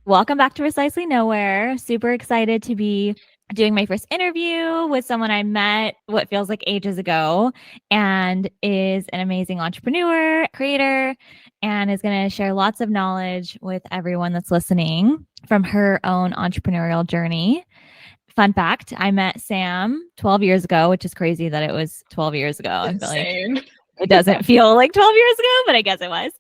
Welcome back to Precisely Nowhere. Super excited to be doing my first interview with someone I met what feels like ages ago and is an amazing entrepreneur, creator, and is going to share lots of knowledge with everyone that's listening from her own entrepreneurial journey. Fun fact, I met Sam 12 years ago, which is crazy that it was 12 years ago. I feel like Insane. it doesn't feel like 12 years ago, but I guess it was.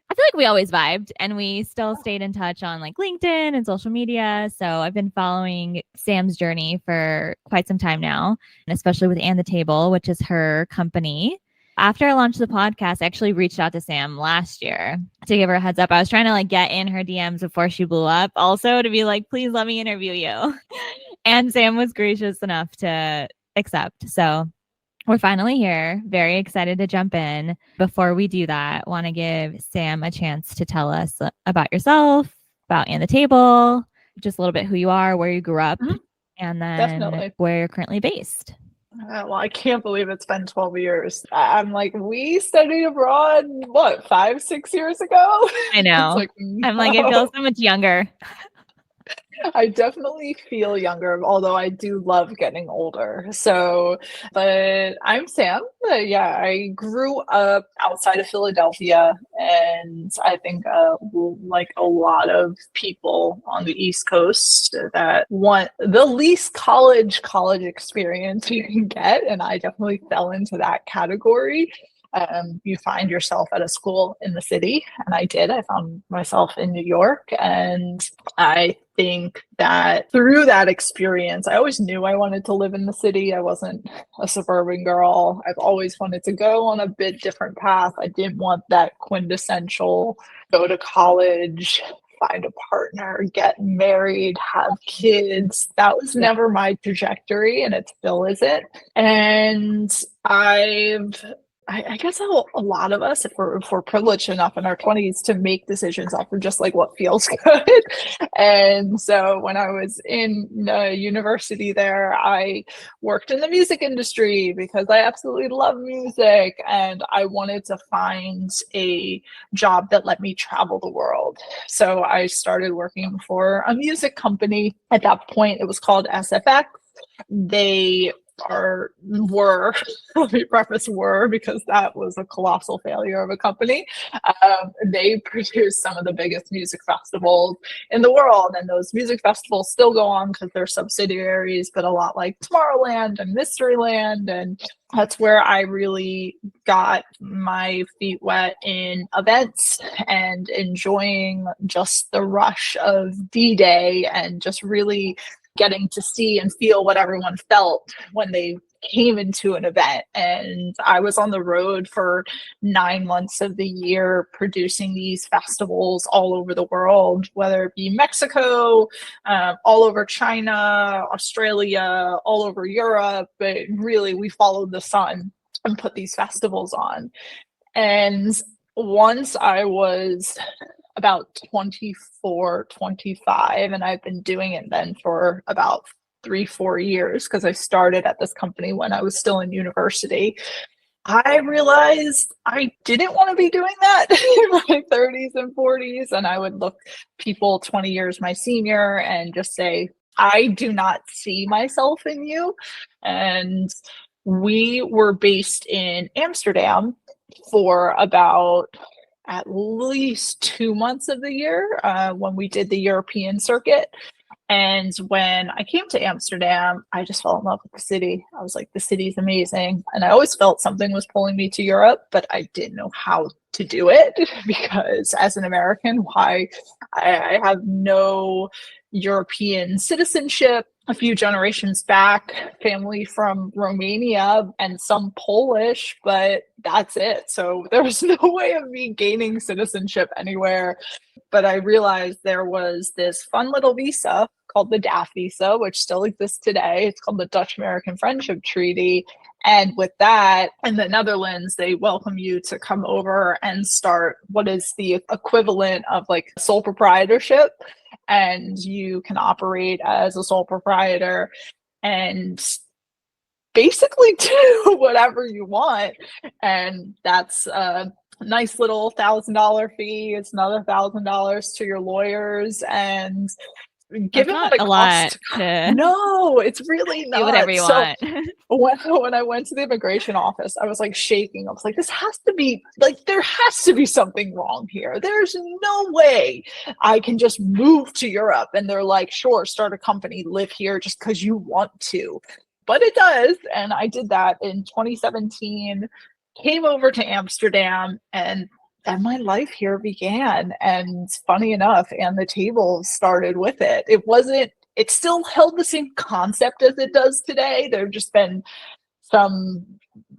I feel like we always vibed and we still stayed in touch on like LinkedIn and social media. So I've been following Sam's journey for quite some time now, and especially with And the Table, which is her company. After I launched the podcast, I actually reached out to Sam last year to give her a heads up. I was trying to like get in her DMs before she blew up, also to be like, please let me interview you. And Sam was gracious enough to accept. So we're finally here. Very excited to jump in. Before we do that, want to give Sam a chance to tell us about yourself, about And the Table, just a little bit who you are, where you grew up, Mhm. and then Definitely. where you're currently based. Well, I can't believe it's been 12 years. I'm like, we studied abroad, what, 5, 6 years ago? I It's know. like, I'm like, it feels no. so much younger. I definitely feel younger, although I do love getting older. So, but I'm Sam. Yeah, I grew up outside of Philadelphia, and I think, like a lot of people on the East Coast that want the least college experience you can get, and I definitely fell into that category. You find yourself at a school in the city, and I did. I found myself in New York, and I think that through that experience, I always knew I wanted to live in the city. I wasn't a suburban girl. I've always wanted to go on a bit different path. I didn't want that quintessential go to college, find a partner, get married, have kids. That was Yeah. never my trajectory, and it still isn't. And I guess a lot of us, if we're privileged enough in our 20s to make decisions off of just like what feels good. And so when I was in university there, I worked in the music industry because I absolutely love music and I wanted to find a job that let me travel the world. So I started working for a music company. At that point, it was called SFX. They were let me preface were because that was a colossal failure of a company. They produce some of the biggest music festivals in the world, and those music festivals still go on because they're subsidiaries, but a lot like Tomorrowland and Mysteryland, and that's where I really got my feet wet in events and enjoying just the rush of D-Day and just really getting to see and feel what everyone felt when they came into an event. And I was on the road for 9 months of the year producing these festivals all over the world, whether it be Mexico, all over China, Australia, all over Europe. But really, we followed the sun and put these festivals on. And once I was about 24, 25, and I've been doing it then for about 3, 4 years because I started at this company when I was still in university. I realized I didn't want to be doing that in my 30s and 40s. And I would look people 20 years my senior and just say, I do not see myself in you. And we were based in Amsterdam for about at least 2 months of the year when we did the European circuit. And when I came to Amsterdam, I just fell in love with the city. I was like, the city's amazing. And I always felt something was pulling me to Europe, but I didn't know how to do it because as an American, why I have no European citizenship. A few generations back, family from Romania and some Polish, but that's it. So there was no way of me gaining citizenship anywhere. But I realized there was this fun little visa called the DAF visa, which still exists today. It's called the Dutch American Friendship Treaty. And with that, in the Netherlands, they welcome you to come over and start what is the equivalent of like sole proprietorship. And you can operate as a sole proprietor and basically do whatever you want. And that's nice little $1,000 fee. It's another $1,000 to your lawyers, and That's given not what it a costs lot to no, it's really do whatever not. you So want. when I went to the immigration office, I was like shaking. I was like, this has to be like, there has to be something wrong here. There's no way I can just move to Europe. And they're like, sure, start a company, live here just because you want to. But it does. And I did that in 2017, came over to Amsterdam, and my life here began. And funny enough, and the table started with it. It still held the same concept as it does today. There have just been some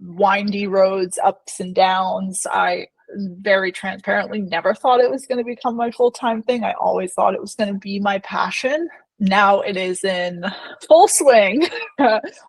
windy roads, ups and downs. I very transparently never thought it was going to become my full-time thing. I always thought it was going to be my passion. Now it is in full swing,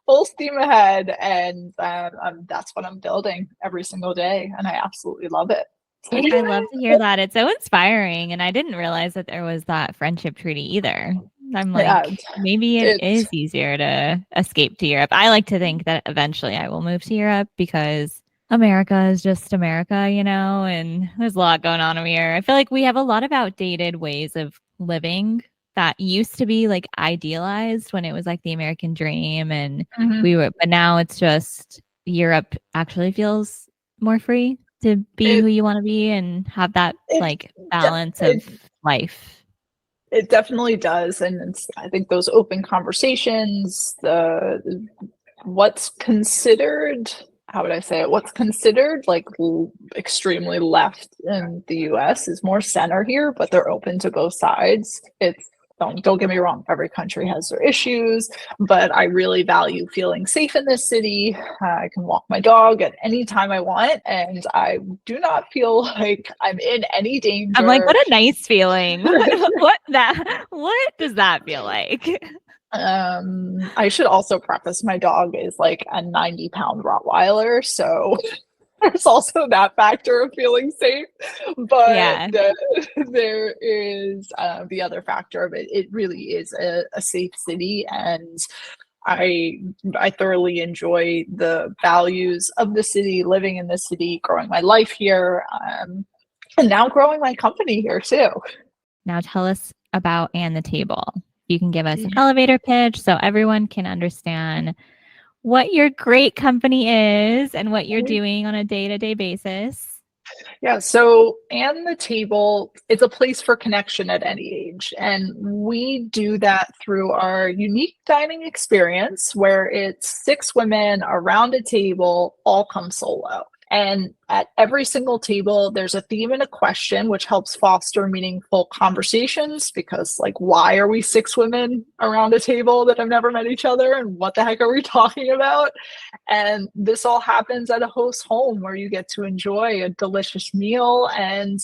full steam ahead, and that's what I'm building every single day, and I absolutely love it. I love to hear that. It's so inspiring. And I didn't realize that there was that friendship treaty either. I'm Yeah, like, maybe it it's is easier to escape to Europe. I like to think that eventually I will move to Europe because America is just America, and there's a lot going on over here. I feel like we have a lot of outdated ways of living that used to be like idealized when it was like the American dream. And mhm. but now it's just Europe actually feels more free to be who it you want to be and have that it like balance of life. It definitely does, and I think those open conversations, the what's considered, how would I say it? What's considered like extremely left in the U.S. is more center here, but they're open to both sides. It's don't get me wrong, every country has their issues, but I really value feeling safe in this city. I can walk my dog at any time I want, and I do not feel like I'm in any I'm like, danger. what a nice feeling. What does that feel like? I should also preface my dog is like a 90-pound Rottweiler, so there's also that factor of feeling safe. But Yeah, there is the other factor of it. It really is a safe city, and I I thoroughly enjoy the values of the city, living in the city, growing my life here, and now growing my company here too. now tell us about And the Table. You can give us an elevator pitch so everyone can understand what your great company is and what you're doing on a day-to-day basis. Yeah, so And the Table, it's a place for connection at any age. And we do that through our unique dining experience where it's 6 women around a table, all come solo. And at every single table, there's a theme and a question, which helps foster meaningful conversations because, like, why are we 6 women around a table that have never met each other? And what the heck are we talking about? And this all happens at a host home where you get to enjoy a delicious meal and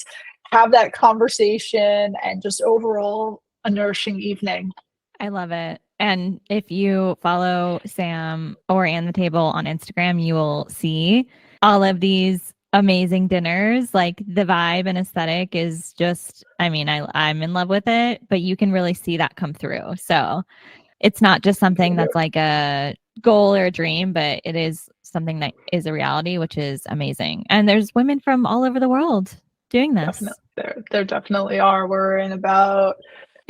have that conversation and just overall a nourishing evening. I love it. And if you follow Sam or And the Table on Instagram, you will see all of these amazing dinners. Like the vibe and aesthetic is just, I mean, I'm in love with it, but you can really see that come through. So it's not just something that's like a goal or a dream, but it is something that is a reality, which is amazing. And there's women from all over the world doing this. Definitely, there definitely are. We're in about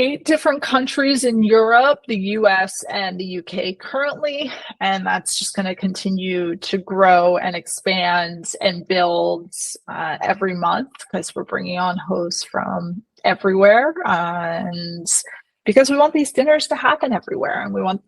8 different countries in Europe, the US, and the UK currently, and that's just going to continue to grow and expand and build every month because we're bringing on hosts from everywhere, and because we want these dinners to happen everywhere, and we want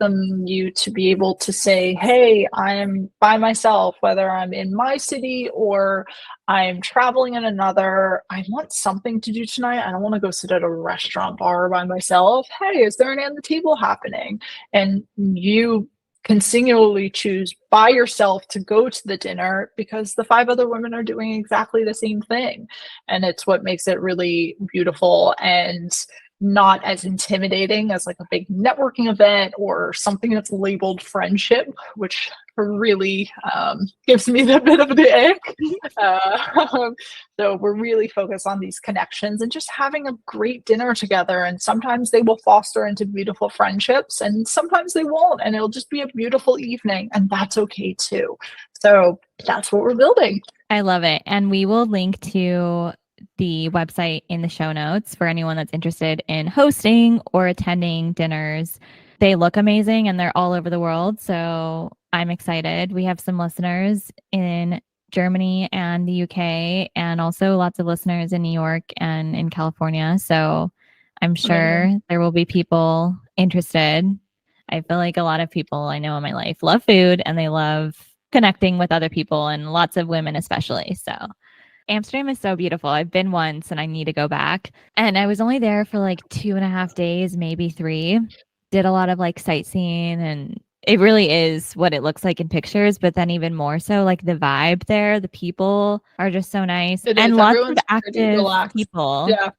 you to be able to say, hey, I'm by myself, whether I'm in my city or I'm traveling in another. I want something to do tonight. I don't want to go sit at a restaurant bar by myself. Hey, is there an And the Table happening? And you can singularly choose by yourself to go to the dinner because the 5 other women are doing exactly the same thing. And it's what makes it really beautiful and not as intimidating as like a big networking event or something that's labeled friendship, which really gives me the bit of the ick. So we're really focused on these connections and just having a great dinner together. And sometimes they will foster into beautiful friendships, and sometimes they won't. And it'll just be a beautiful evening, and that's okay too. So that's what we're building. I love it. And we will link to the website in the show notes for anyone that's interested in hosting or attending dinners. They look amazing and they're all over the world. So I'm excited. We have some listeners in Germany and the UK, and also lots of listeners in New York and in California. So I'm sure there will be people interested. I feel like a lot of people I know in my life love food and they love connecting with other people, and lots of women especially. So Amsterdam is so beautiful. I've been once and I need to go back. And I was only there for like 2.5 days, maybe 3. Did a lot of like sightseeing, and it really is what it looks like in pictures, but then even more so, like the vibe there, the people are just so nice. It And is. lots of Everyone's pretty active relaxed. people. Yeah.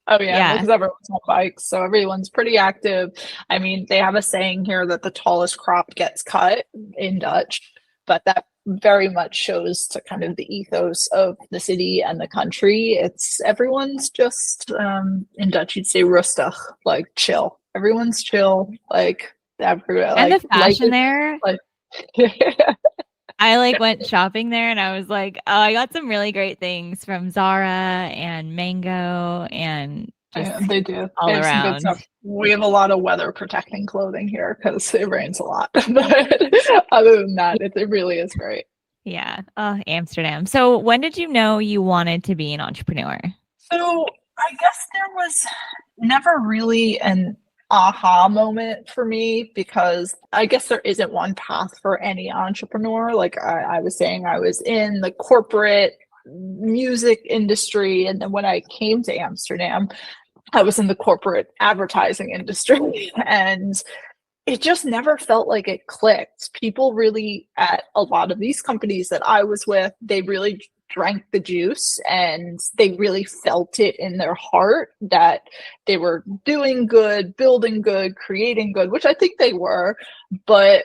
Oh yeah, well, Yeah. because everyone's on bikes, so everyone's pretty active. I mean, they have a saying here that the tallest crop gets cut in Dutch, but that very much shows to kind of the ethos of the city and the country. It's everyone's just in Dutch you'd say rustig, like chill. Everyone's chill, like everywhere, And the like fashion there, like I like went shopping there and I was like, oh, I got some really great things from Zara and Mango and just they do. They all have some good around. stuff. We have a lot of weather protecting clothing here because it rains a lot. But other than that, it really is great. Yeah. Oh, Amsterdam. So when did you know you wanted to be an entrepreneur? So I guess there was never really an aha moment for me, because I guess there isn't one path for any entrepreneur. Like I was saying, I was in the corporate music industry, and then when I came to Amsterdam, I was in the corporate advertising industry. And it just never felt like it clicked. People really, at a lot of these companies that I was with, they really drank the juice and they really felt it in their heart that they were doing good, building good, creating good, which I think they were. But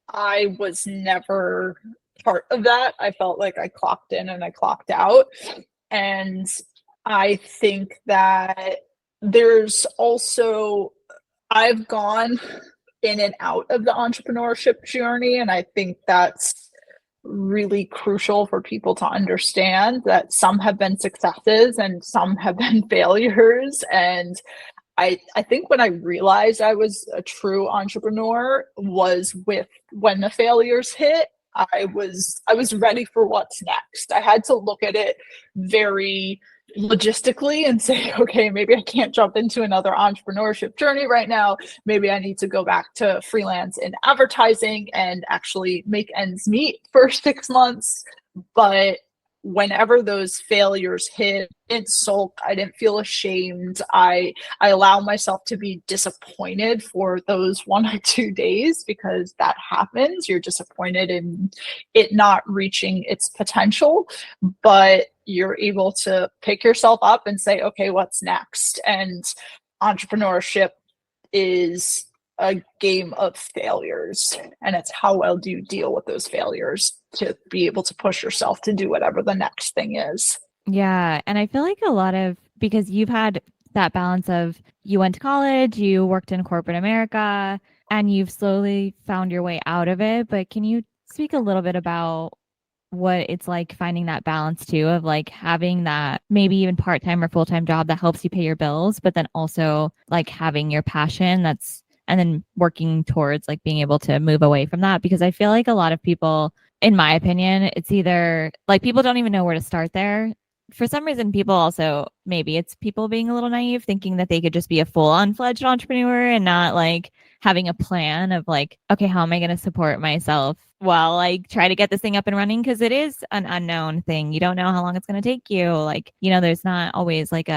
I was never part of that. I felt like I clocked in and I clocked out. And I think that there's also, I've gone in and out of the entrepreneurship journey, and I think that's really crucial for people to understand that some have been successes and some have been failures. And I think when I realized I was a true entrepreneur was with when the failures hit. I was ready for what's next. I had to look at it very logistically and say, okay, maybe I can't jump into another entrepreneurship journey right now. Maybe I need to go back to freelance in advertising and actually make ends meet for 6 months. But whenever those failures hit, I didn't sulk. I didn't feel ashamed. I allow myself to be disappointed for those 1 or 2 days, because that happens. You're disappointed in it not reaching its potential, but you're able to pick yourself up and say, okay, what's next? And entrepreneurship is a game of failures, and it's how well do you deal with those failures to be able to push yourself to do whatever the next thing is. Yeah. And I feel like a lot of, because you've had that balance of you went to college, you worked in corporate America, and you've slowly found your way out of it. But can you speak a little bit about what it's like finding that balance too, of like having that maybe even part-time or full-time job that helps you pay your bills, but then also like having your passion that's, and then working towards like being able to move away from that? Because I feel like a lot of people, in my opinion, it's either like people don't even know where to start there. For some reason, people also, maybe it's people being a little naive, thinking that they could just be a full-on fledged entrepreneur and not like having a plan of like, okay, how am I going to support myself while I try to get this thing up and running? Because it is an unknown thing. You don't know how long it's going to take you. Like, there's not always like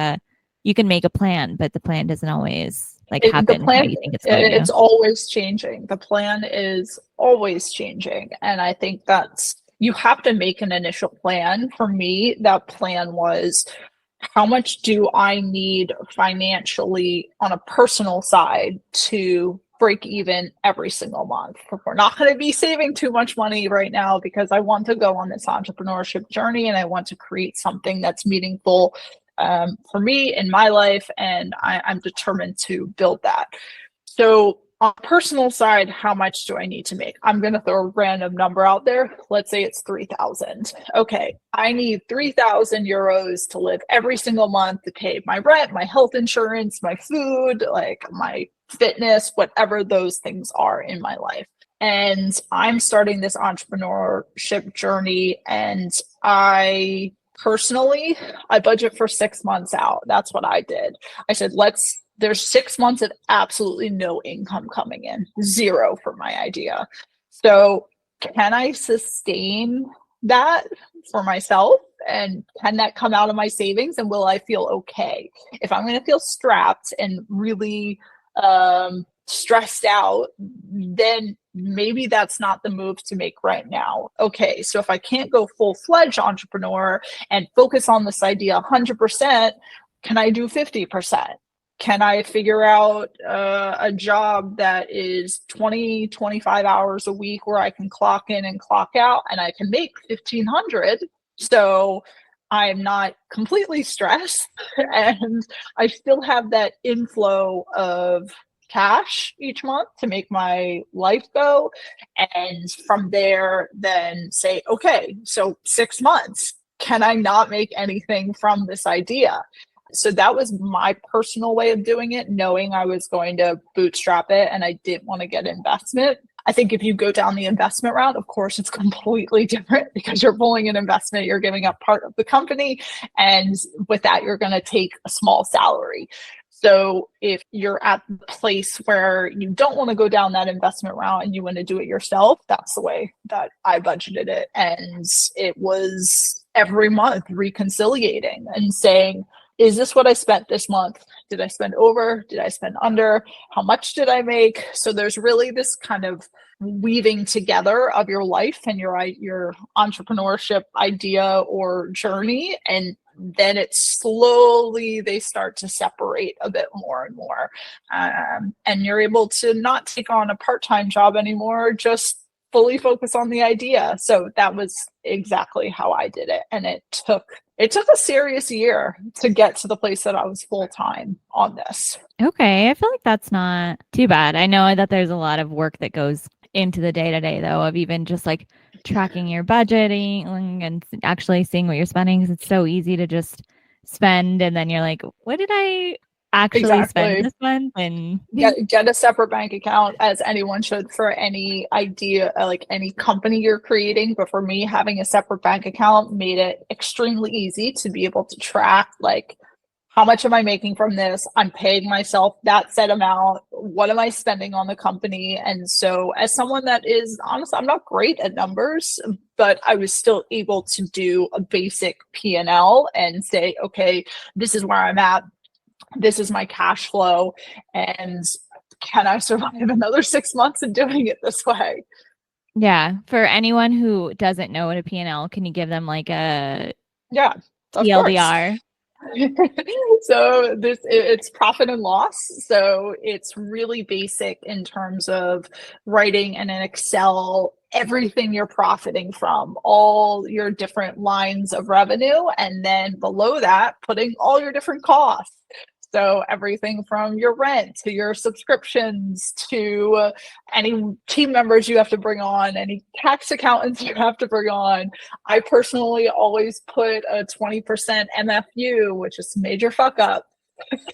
you can make a plan, but the plan doesn't always like happen The plan, how you think it's going it's to. always changing. The plan is always changing. And I think that's, you have to make an initial plan. For me, that plan was, how much do I need financially on a personal side to break even every single month. We're not going to be saving too much money right now because I want to go on this entrepreneurship journey and I want to create something that's meaningful for me in my life. And I'm determined to build that. So on the personal side, how much do I need to make? I'm going to throw a random number out there. Let's say it's 3,000. Okay, I need 3,000 euros to live every single month to pay my rent, my health insurance, my food, like my fitness, whatever those things are in my life. And I'm starting this entrepreneurship journey, and I budget for 6 months out. That's what I did. I said, there's 6 months of absolutely no income coming in, zero for my idea. So can I sustain that for myself? And can that come out of my savings? And will I feel okay? If I'm going to feel strapped and really stressed out, then maybe that's not the move to make right now. Okay, so if I can't go full-fledged entrepreneur and focus on this idea 100%, can I do 50%? Can I figure out a job that is 20, 25 hours a week where I can clock in and clock out and I can make 1,500? So I'm not completely stressed and I still have that inflow of cash each month to make my life go. And from there, then say, okay, so 6 months, can I not make anything from this idea? So that was my personal way of doing it, knowing I was going to bootstrap it and I didn't want to get investment. I think if you go down the investment route, of course, it's completely different because you're pulling an investment, you're giving up part of the company. And with that, you're going to take a small salary. So if you're at the place where you don't want to go down that investment route and you want to do it yourself, that's the way that I budgeted it. And it was every month reconciliating and saying, is this what I spent this month? Did I spend over? Did I spend under? How much did I make? So there's really this kind of weaving together of your life and your entrepreneurship idea or journey. And then they start to separate a bit more and more. And you're able to not take on a part-time job anymore, just fully focus on the idea. So that was exactly how I did it. And it took a serious year to get to the place that I was full-time on this. Okay. I feel like that's not too bad. I know that there's a lot of work that goes into the day-to-day though, of even just like tracking your budgeting and actually seeing what you're spending, because it's so easy to just spend and then you're like, what did I actually spend this month? And get a separate bank account, as anyone should, for any idea, like any company you're creating. But for me, having a separate bank account made it extremely easy to be able to track, like, how much am I making from this? I'm paying myself that set amount. What am I spending on the company? And so as someone that is honest, I'm not great at numbers, but I was still able to do a basic P&L and say, okay, this is where I'm at. This is my cash flow. And can I survive another 6 months of doing it this way? Yeah. For anyone who doesn't know what a P&L, can you give them like a TLDR? So it's profit and loss. So it's really basic in terms of writing in an Excel everything you're profiting from, all your different lines of revenue, and then below that, putting all your different costs. So everything from your rent to your subscriptions to any team members you have to bring on, any tax accountants you have to bring on. I personally always put a 20% MFU, which is major fuck up.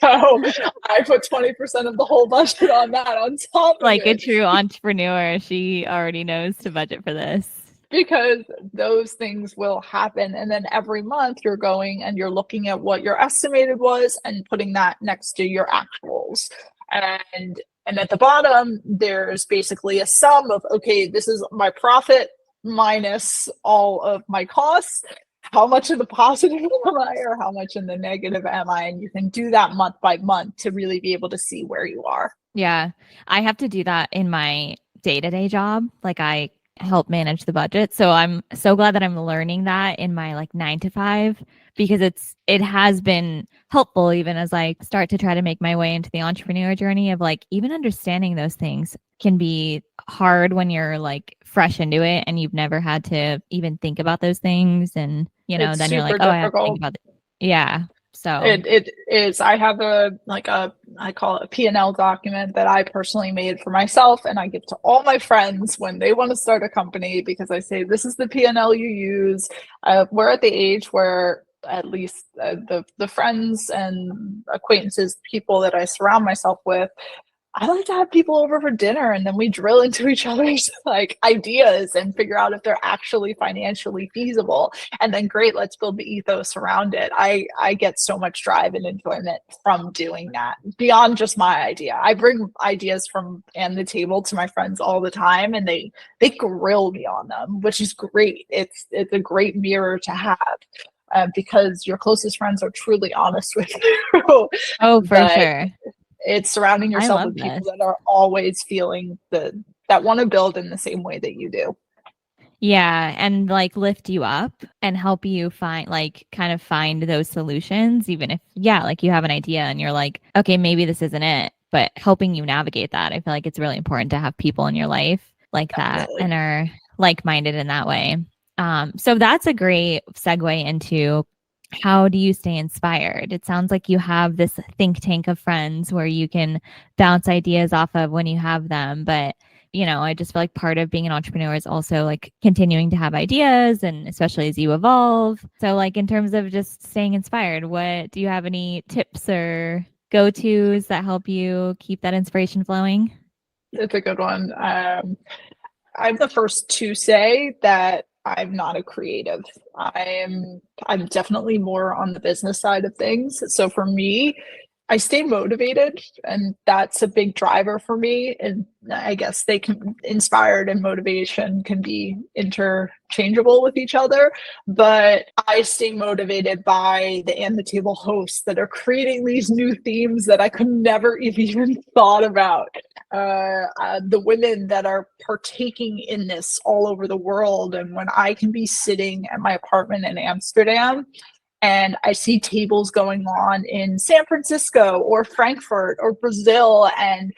So I put 20% of the whole budget on that on top of like it. A true entrepreneur, she already knows to budget for this. Because those things will happen. And then every month you're going and you're looking at what your estimated was and putting that next to your actuals. And at the bottom, there's basically a sum of, okay, this is my profit minus all of my costs. How much in the positive am I, or how much in the negative am I? And you can do that month by month to really be able to see where you are. Yeah. I have to do that in my day-to-day job. Like I help manage the budget. So I'm so glad that I'm learning that in my like 9 to 5, because it has been helpful even as I start to try to make my way into the entrepreneur journey of like even understanding those things can be hard when you're like fresh into it and you've never had to even think about those things. And, It's then you're like, super oh, I have to think difficult. about it. Yeah. So, It is. I have I call it a P&L document that I personally made for myself, and I give to all my friends when they want to start a company, because I say this is the P&L you use. We're at the age where at least the friends and acquaintances, people that I surround myself with, I like to have people over for dinner, and then we drill into each other's like ideas and figure out if they're actually financially feasible. And then great, let's build the ethos around it. I get so much drive and enjoyment from doing that beyond just my idea. I bring ideas from and the table to my friends all the time, and they grill me on them, which is great. It's a great mirror to have. Because your closest friends are truly honest with you. oh, for But sure. it's surrounding I yourself love with people this. that are always feeling that want to build in the same way that you do. Yeah, and like lift you up and help you find like kind of find those solutions, even if, yeah, like you have an idea and you're like, okay, maybe this isn't it, but helping you navigate that. I feel like it's really important to have people in your life like that Definitely. and are like-minded in that way. So that's a great segue into how do you stay inspired? It sounds like you have this think tank of friends where you can bounce ideas off of when you have them, but I just feel like part of being an entrepreneur is also like continuing to have ideas and especially as you evolve. So like in terms of just staying inspired, what do you have any tips or go-tos that help you keep that inspiration flowing? It's a good one. I'm the first to say that I'm not a creative. I'm definitely more on the business side of things. So for me, I stay motivated, and that's a big driver for me. And I guess they can inspired and motivation can be interchangeable with each other. But I stay motivated by the and the table hosts that are creating these new themes that I could never even thought about. The women that are partaking in this all over the world. And when I can be sitting at my apartment in Amsterdam and I see tables going on in San Francisco or Frankfurt or Brazil, and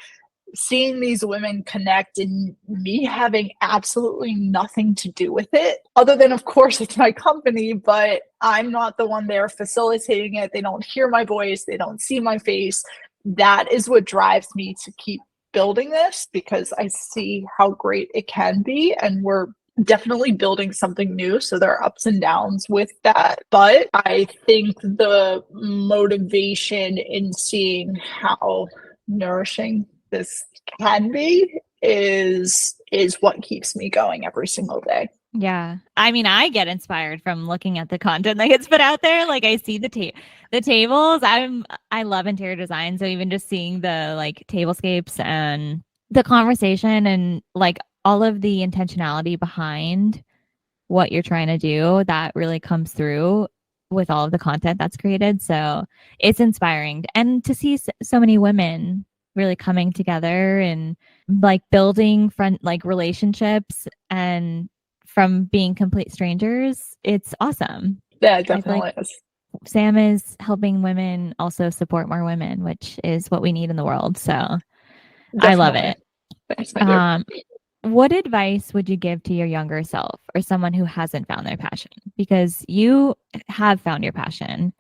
seeing these women connect and me having absolutely nothing to do with it, other than, of course, it's my company, but I'm not the one there facilitating it. They don't hear my voice, they don't see my face. That is what drives me to keep building this, because I see how great it can be. And we're definitely building something new. So there are ups and downs with that. But I think the motivation in seeing how nourishing this can be is what keeps me going every single day. Yeah. I mean, I get inspired from looking at the content that gets put out there. Like I see the tables. I love interior design, so even just seeing the like tablescapes and the conversation and like all of the intentionality behind what you're trying to do, that really comes through with all of the content that's created. So it's inspiring. And to see so many women really coming together and like building friend like relationships and from being complete strangers, it's awesome. Yeah, it I feel like definitely is. Sam is helping women also support more women, which is what we need in the world. So I love Definitely. it. Thanks, my dear. Um, what advice would you give to your younger self or someone who hasn't found their passion? Because you have found your passion.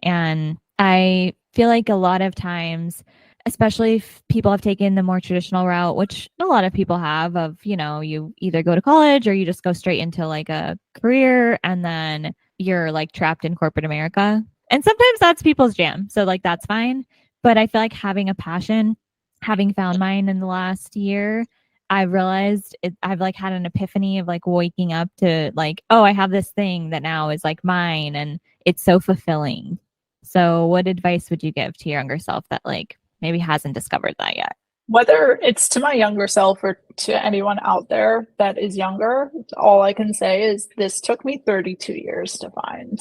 And I feel like a lot of times, especially if people have taken the more traditional route, which a lot of people have, of, you either go to college or you just go straight into like a career and then you're like trapped in corporate America. And sometimes that's people's jam. So, like, that's fine. But I feel like having a passion, having found mine in the last year, I realized I've like had an epiphany of like waking up to like, oh, I have this thing that now is like mine and it's so fulfilling. So what advice would you give to your younger self that like maybe hasn't discovered that yet? Whether it's to my younger self or to anyone out there that is younger, all I can say is this took me 32 years to find.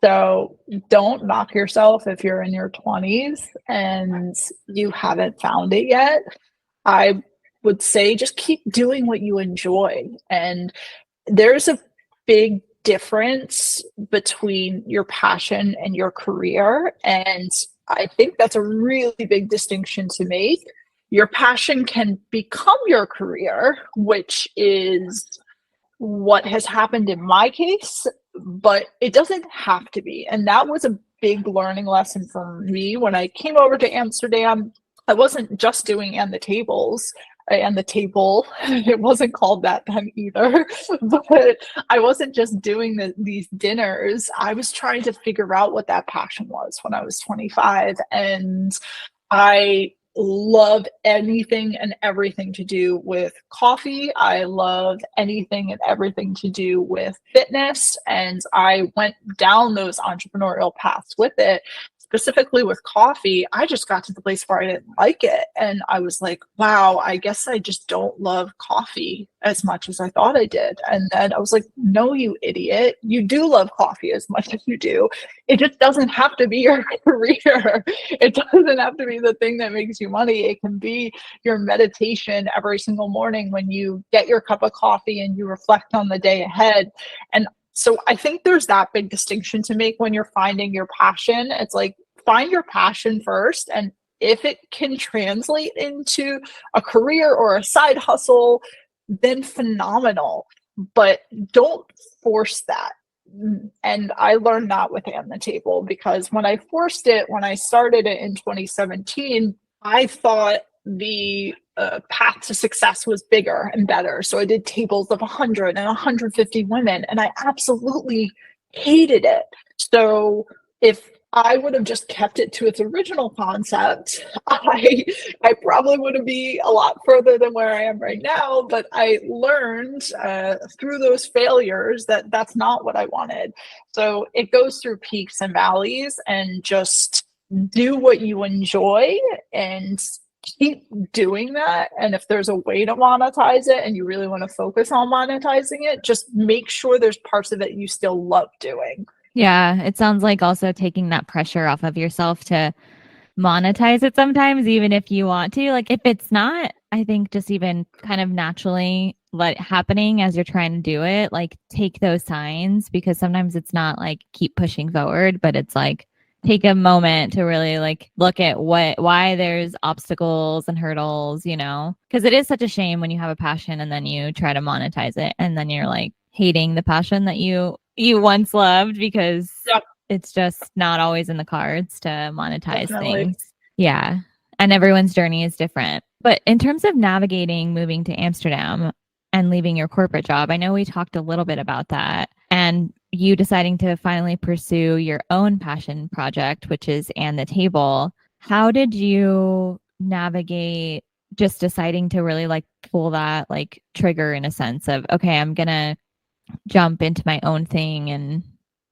So don't knock yourself if you're in your 20s and you haven't found it yet. I would say just keep doing what you enjoy. And there's a big difference between your passion and your career. And I think that's a really big distinction to make. Your passion can become your career, which is what has happened in my case, but it doesn't have to be. And that was a big learning lesson for me when I came over to Amsterdam. I wasn't just doing and the tables and the table. It wasn't called that then either, but I wasn't just doing these dinners. I was trying to figure out what that passion was when I was 25. And I love anything and everything to do with coffee. I love anything and everything to do with fitness. And I went down those entrepreneurial paths with it. Specifically with coffee, I just got to the place where I didn't like it. And I was like, wow, I guess I just don't love coffee as much as I thought I did. And then I was like, no, you idiot. You do love coffee as much as you do. It just doesn't have to be your career. It doesn't have to be the thing that makes you money. It can be your meditation every single morning when you get your cup of coffee and you reflect on the day ahead. And so I think there's that big distinction to make when you're finding your passion. It's like, find your passion first. And if it can translate into a career or a side hustle, then phenomenal. But don't force that. And I learned that with And the Table, because when I forced it, when I started it in 2017, I thought the path to success was bigger and better. So I did tables of 100 and 150 women, and I absolutely hated it. So if I would have just kept it to its original concept, I probably wouldn't be a lot further than where I am right now. But I learned through those failures that that's not what I wanted. So it goes through peaks and valleys, and just do what you enjoy and keep doing that. And if there's a way to monetize it and you really want to focus on monetizing it, just make sure there's parts of it you still love doing. Yeah, it sounds like also taking that pressure off of yourself to monetize it sometimes, even if you want to. Like if it's not, I think just even kind of naturally let it happening as you're trying to do it, like take those signs, because sometimes it's not like keep pushing forward, but it's like take a moment to really like look at why there's obstacles and hurdles, because it is such a shame when you have a passion and then you try to monetize it and then you're like hating the passion that you once loved, because it's just not always in the cards to monetize things. Yeah. And everyone's journey is different. But in terms of navigating moving to Amsterdam and leaving your corporate job, I know we talked a little bit about that, and you deciding to finally pursue your own passion project, which is And the Table. How did you navigate just deciding to really like pull that like trigger in a sense of, okay, I'm going to jump into my own thing and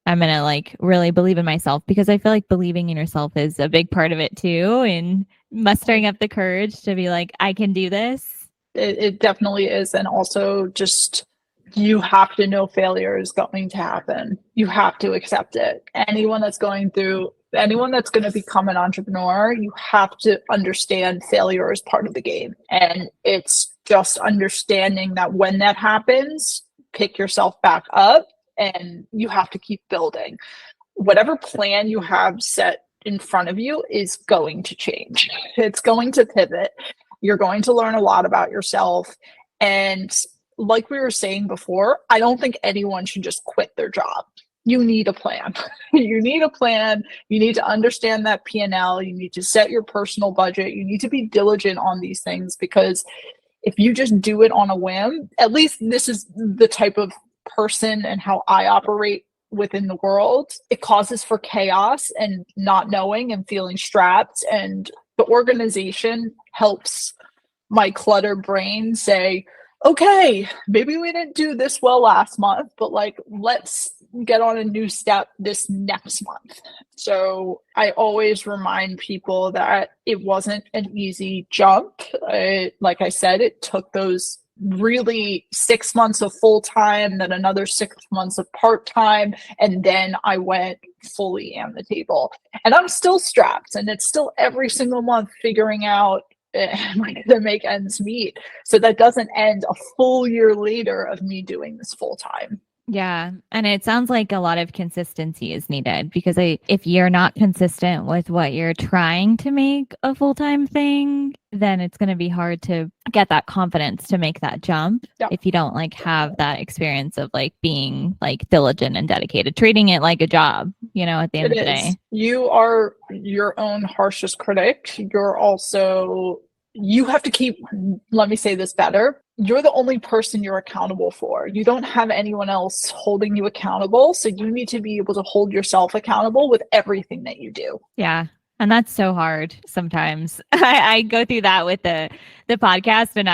I'm going to like really believe in myself? Because I feel like believing in yourself is a big part of it too, and mustering up the courage to be like, I can do this. It definitely is. And also just, you have to know failure is going to happen. You have to accept it. Anyone that's going to become an entrepreneur, you have to understand failure is part of the game. And it's just understanding that when that happens, pick yourself back up and you have to keep building. Whatever plan you have set in front of you is going to change. It's going to pivot. You're going to learn a lot about yourself. And like we were saying before, I don't think anyone should just quit their job. You need a plan. You need a plan. You need to understand that P&L. You need to set your personal budget. You need to be diligent on these things, because if you just do it on a whim, at least this is the type of person and how I operate within the world, it causes for chaos and not knowing and feeling strapped. And the organization helps my cluttered brain say, okay, maybe we didn't do this well last month, but like, let's get on a new step this next month. So I always remind people that it wasn't an easy jump. Like I said, it took those really 6 months of full time, then another 6 months of part time, and then I went fully And the Table. And I'm still strapped, and it's still every single month figuring out am I going to make ends meet? So that doesn't end a full year later of me doing this full time. Yeah. And it sounds like a lot of consistency is needed because if you're not consistent with what you're trying to make a full time thing, then it's going to be hard to get that confidence to make that jump. Yeah. If you don't like have that experience of like being like diligent and dedicated, treating it like a job, you know, at the end of the day. You are your own harshest critic. You have to keep, let me say this better. You're the only person you're accountable for. You don't have anyone else holding you accountable. So you need to be able to hold yourself accountable with everything that you do. Yeah. And that's so hard sometimes. I go through that with the podcast, and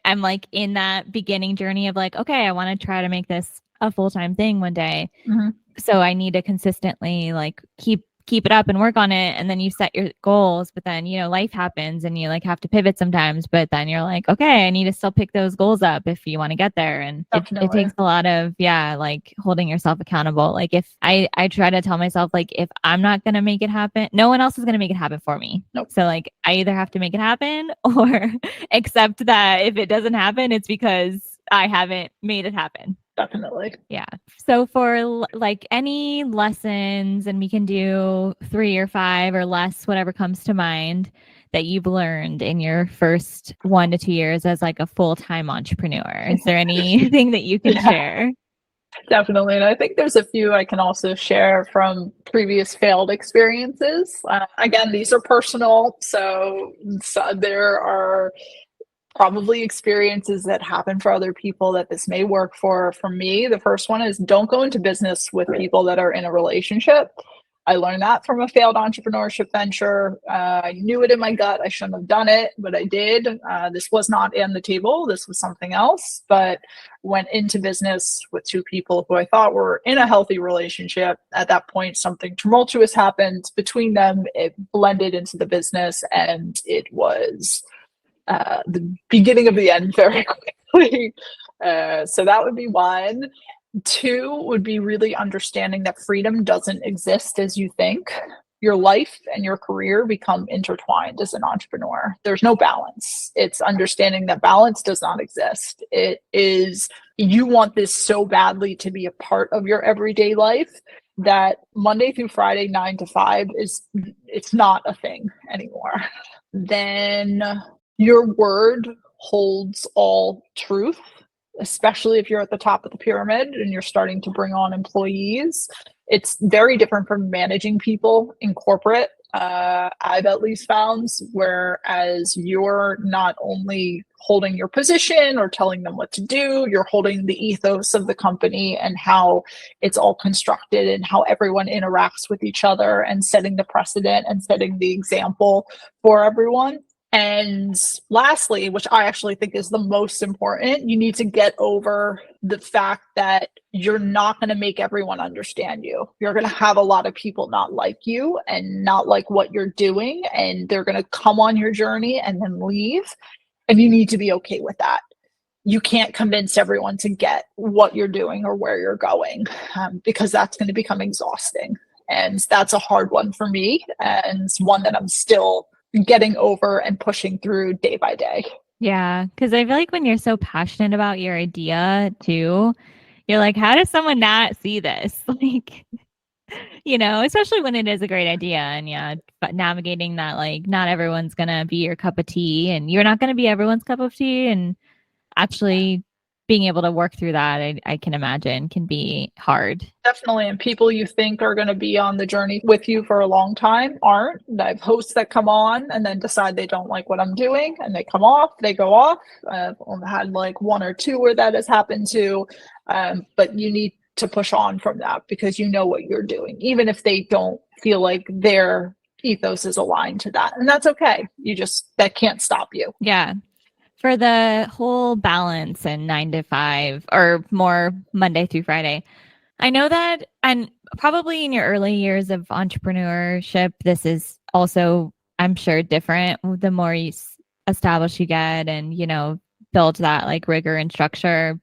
I'm like in that beginning journey of like, okay, I want to try to make this a full-time thing one day. Mm-hmm. So I need to consistently like keep it up and work on it. And then you set your goals, but then, you know, life happens and you like have to pivot sometimes, but then you're like, okay, I need to still pick those goals up if you want to get there. And it takes a lot of, like holding yourself accountable. Like if I try to tell myself, like, if I'm not going to make it happen, no one else is going to make it happen for me. Nope. So like I either have to make it happen or accept that if it doesn't happen, it's because I haven't made it happen. Definitely. Yeah. So for like any lessons, and we can do 3 or 5 or less, whatever comes to mind, that you've learned in your first 1 to 2 years as like a full-time entrepreneur. Is there anything that you can share? Definitely. And I think there's a few I can also share from previous failed experiences. Again, these are personal. So there are probably experiences that happen for other people that this may work for. For me, the first one is don't go into business with people that are in a relationship. I learned that from a failed entrepreneurship venture. I knew it in my gut. I shouldn't have done it, but I did. This was not on the table. This was something else, but went into business with 2 people who I thought were in a healthy relationship. At that point, something tumultuous happened between them. It blended into the business, and it was the beginning of the end very quickly. So that would be 1. 2 would be really understanding that freedom doesn't exist as you think. Your life and your career become intertwined as an entrepreneur. There's no balance. It's understanding that balance does not exist. It is, you want this so badly to be a part of your everyday life that Monday through Friday, 9 to 5 it's not a thing anymore. Then your word holds all truth, especially if you're at the top of the pyramid and you're starting to bring on employees. It's very different from managing people in corporate. I've at least found, whereas you're not only holding your position or telling them what to do, you're holding the ethos of the company and how it's all constructed and how everyone interacts with each other, and setting the precedent and setting the example for everyone. And lastly, which I actually think is the most important, you need to get over the fact that you're not going to make everyone understand you. You're going to have a lot of people not like you and not like what you're doing, and they're going to come on your journey and then leave. And you need to be okay with that. You can't convince everyone to get what you're doing or where you're going, because that's going to become exhausting. And that's a hard one for me, and one that I'm still getting over and pushing through day by day. Yeah, because I feel like when you're so passionate about your idea too, you're like, how does someone not see this? Like, you know, especially when it is a great idea. And yeah, but navigating that, like, not everyone's gonna be your cup of tea, and you're not gonna be everyone's cup of tea, and actually being able to work through that, I can imagine, can be hard. Definitely. And people you think are going to be on the journey with you for a long time aren't. I have hosts that come on and then decide they don't like what I'm doing, and they come off, they go off. I've only had like 1 or 2 where that has happened to. But you need to push on from that, because you know what you're doing, even if they don't feel like their ethos is aligned to that. And that's okay. That can't stop you. Yeah. For the whole balance and 9 to 5 or more Monday through Friday, I know that, and probably in your early years of entrepreneurship, this is also, I'm sure, different the more you establish you get and, you know, build that like rigor and structure.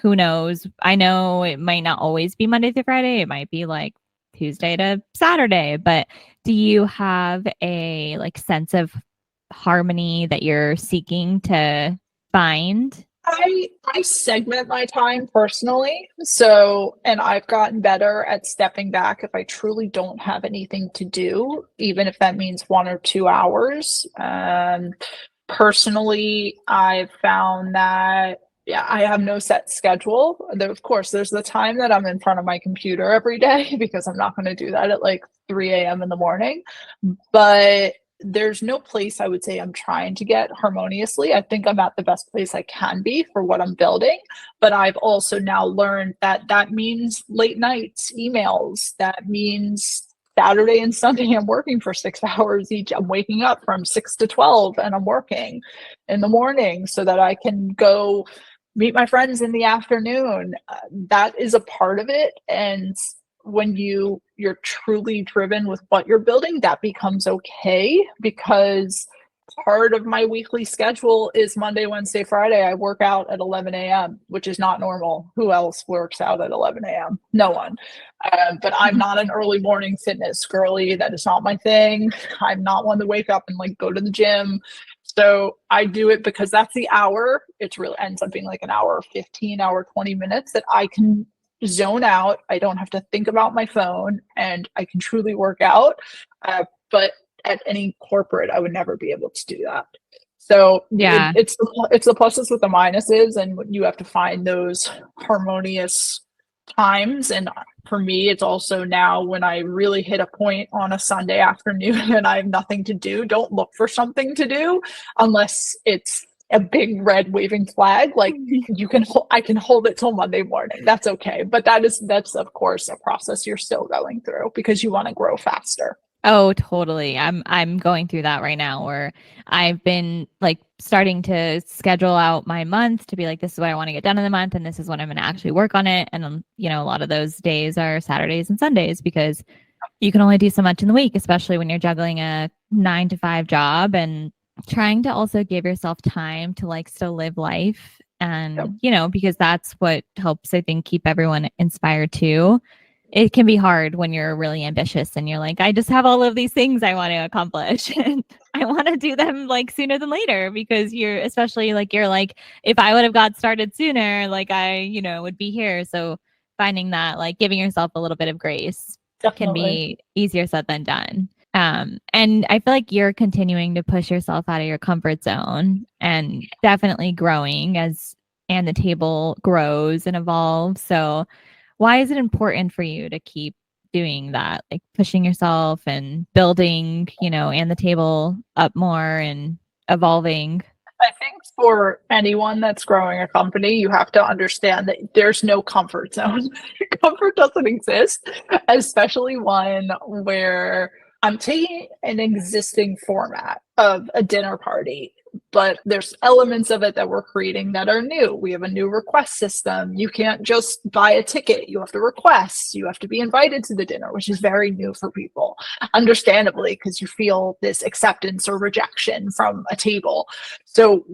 Who knows? I know it might not always be Monday through Friday. It might be like Tuesday to Saturday, but do you have a like sense of harmony that you're seeking to find? I segment my time personally. So, and I've gotten better at stepping back if I truly don't have anything to do, even if that means 1 or 2 hours. Personally, I've found that, yeah, I have no set schedule. Of course, there's the time that I'm in front of my computer every day because I'm not going to do that at like 3 a.m. in the morning. But there's no place I would say I'm trying to get harmoniously. I think I'm at the best place I can be for what I'm building. But I've also now learned that that means late nights, emails. That means Saturday and Sunday, I'm working for 6 hours each. I'm waking up from 6 to 12 and I'm working in the morning so that I can go meet my friends in the afternoon. That is a part of it. And when you're truly driven with what you're building, that becomes okay, because part of my weekly schedule is Monday, Wednesday, Friday. I work out at 11 a.m., which is not normal. Who else works out at 11 a.m.? No one. But I'm not an early morning fitness girly. That is not my thing. I'm not one to wake up and like go to the gym. So I do it because that's the hour. It really ends up being like an hour 15, hour 20 minutes that I can zone out. I don't have to think about my phone and I can truly work out. But at any corporate, I would never be able to do that. So Yeah. it's the pluses with the minuses, and you have to find those harmonious times. And for me, it's also now when I really hit a point on a Sunday afternoon and I have nothing to do, don't look for something to do unless it's a big red waving flag. Like I can hold it till Monday morning. That's okay. But that's of course a process you're still going through because you want to grow faster. Oh, totally. I'm going through that right now where I've been like starting to schedule out my month to be like, this is what I want to get done in the month and this is when I'm going to actually work on it. And a lot of those days are Saturdays and Sundays because you can only do so much in the week, especially when you're juggling a 9 to 5 job and trying to also give yourself time to like still live life. And, because that's what helps, I think, keep everyone inspired too. It can be hard when you're really ambitious and you're like, I just have all of these things I want to accomplish and I want to do them like sooner than later because especially like, if I would have got started sooner, like I, would be here. So finding that, like giving yourself a little bit of grace can be easier said than done. And I feel like you're continuing to push yourself out of your comfort zone and definitely growing and the table grows and evolves. So why is it important for you to keep doing that, like pushing yourself and building, and the table up more and evolving? I think for anyone that's growing a company, you have to understand that there's no comfort zone. Comfort doesn't exist, especially one where I'm taking an existing format of a dinner party, but there's elements of it that we're creating that are new. We have a new request system. You can't just buy a ticket. You have to request. You have to be invited to the dinner, which is very new for people, understandably, because you feel this acceptance or rejection from a table. So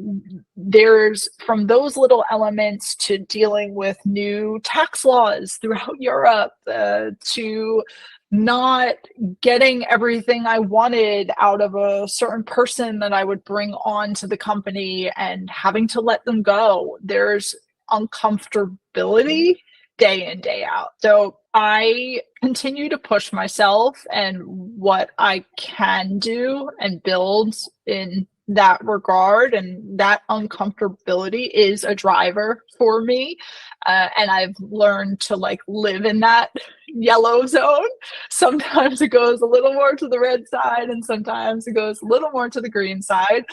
there's from those little elements to dealing with new tax laws throughout Europe to not getting everything I wanted out of a certain person that I would bring on to the company and having to let them go. There's uncomfortability day in, day out. So I continue to push myself and what I can do and build in that regard, and that uncomfortability is a driver for me, and I've learned to like live in that yellow zone. Sometimes it goes a little more to the red side and sometimes it goes a little more to the green side,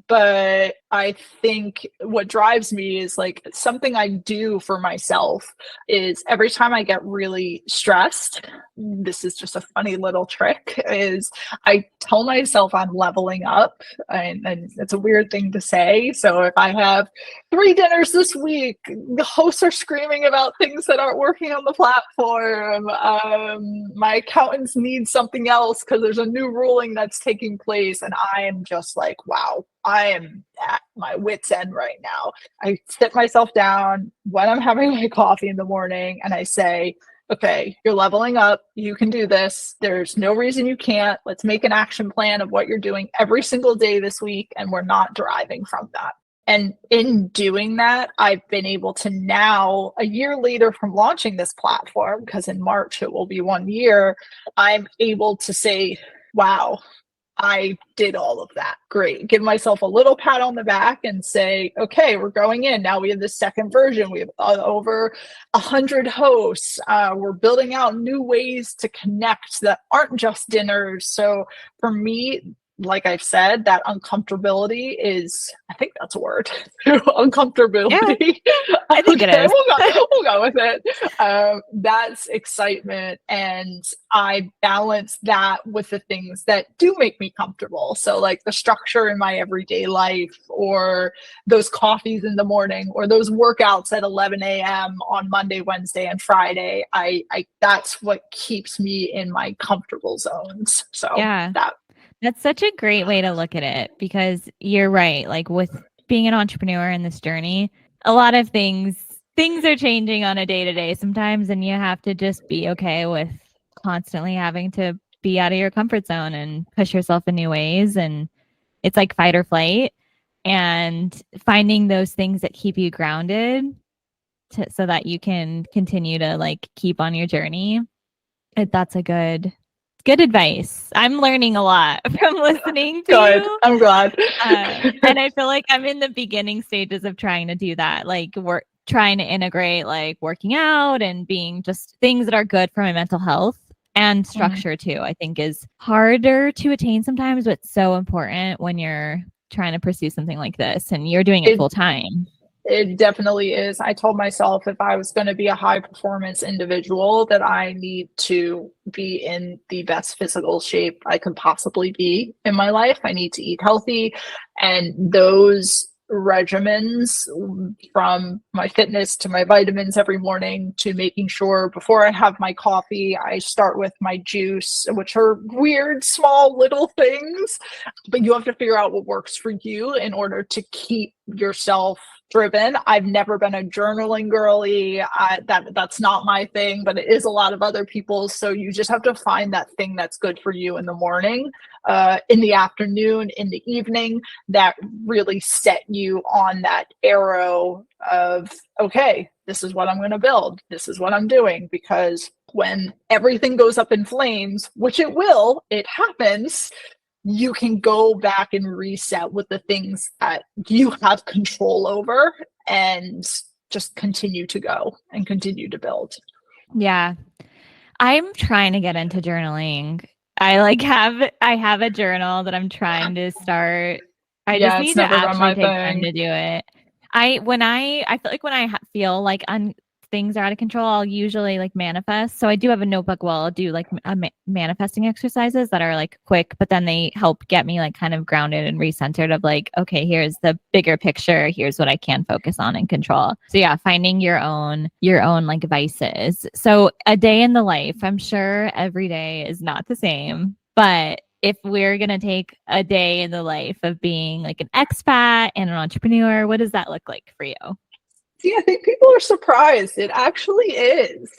but I think what drives me is like something I do for myself is every time I get really stressed, this is just a funny little trick, is I tell myself I'm leveling up, and it's a weird thing to say. So if I have 3 dinners this week, the hosts are screaming about things that aren't working on the platform. My accountants need something else because there's a new ruling that's taking place. And I am just like, wow, I am at my wit's end right now. I sit myself down when I'm having my coffee in the morning and I say, okay, you're leveling up. You can do this. There's no reason you can't. Let's make an action plan of what you're doing every single day this week. And we're not deriving from that. And in doing that, I've been able to now, a year later from launching this platform, because in March it will be 1 year, I'm able to say, wow, I did all of that. Great. Give myself a little pat on the back and say, okay, we're going in. Now we have the second version. We have over 100 hosts. We're building out new ways to connect that aren't just dinners. So for me, like I've said, that uncomfortability is, I think that's a word, uncomfortability. Yeah, I think it is. We'll go with it. That's excitement. And I balance that with the things that do make me comfortable. So like the structure in my everyday life, or those coffees in the morning, or those workouts at 11 a.m. on Monday, Wednesday, and Friday. I that's what keeps me in my comfortable zones. So yeah. That's such a great way to look at it, because you're right. Like with being an entrepreneur in this journey, a lot of things are changing on a day-to-day sometimes, and you have to just be okay with constantly having to be out of your comfort zone and push yourself in new ways. And it's like fight or flight, and finding those things that keep you grounded so that you can continue to like keep on your journey. That's a good advice. I'm learning a lot from listening to you. I'm glad. And I feel like I'm in the beginning stages of trying to do that. Like we're trying to integrate like working out and being just things that are good for my mental health, and structure too, I think is harder to attain sometimes, but so important when you're trying to pursue something like this and you're doing it full time. It definitely is. I told myself if I was going to be a high performance individual, that I need to be in the best physical shape I could possibly be in my life. I need to eat healthy. And those regimens, from my fitness to my vitamins every morning, to making sure before I have my coffee, I start with my juice, which are weird, small, little things, but you have to figure out what works for you in order to keep yourself driven. I've never been a journaling girly. That's not my thing, but it is a lot of other people's. So you just have to find that thing that's good for you in the morning, in the afternoon, in the evening, that really set you on that arrow of, okay, this is what I'm going to build. This is what I'm doing. Because when everything goes up in flames, which it will, it happens, you can go back and reset with the things that you have control over, and just continue to go and continue to build. Yeah. I'm trying to get into journaling. I have a journal that I'm trying to start. I just need to actually take time to do it. I feel like when I feel like things are out of control, I'll usually like manifest. So I do have a notebook where I'll do like manifesting exercises that are like quick, but then they help get me like kind of grounded and recentered of like, okay, here's the bigger picture. Here's what I can focus on and control. So yeah, finding your own like vices. So a day in the life, I'm sure every day is not the same, but if we're going to take a day in the life of being like an expat and an entrepreneur, what does that look like for you? See, I think people are surprised. It actually is,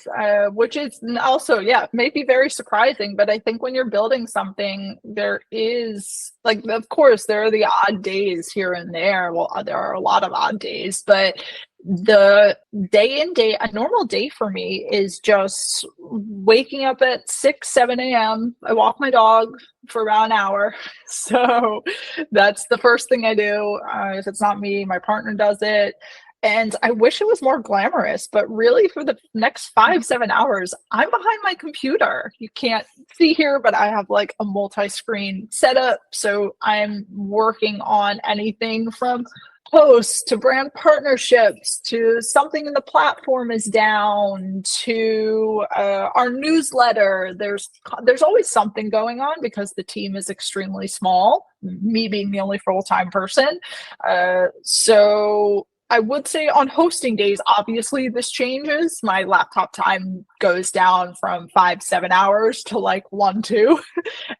which is also, yeah, may be very surprising. But I think when you're building something, there is, like, of course, there are the odd days here and there. Well, there are a lot of odd days, but the a normal day for me is just waking up at 6, 7 a.m. I walk my dog for about an hour. So that's the first thing I do. If it's not me, my partner does it. And I wish it was more glamorous, but really for the next 5, 7 hours, I'm behind my computer. You can't see here, but I have like a multi-screen setup. So I'm working on anything from posts to brand partnerships to something in the platform is down to our newsletter. There's always something going on because the team is extremely small, me being the only full-time person. So I would say on hosting days, obviously this changes. My laptop time goes down from 5, 7 hours to like 1, 2.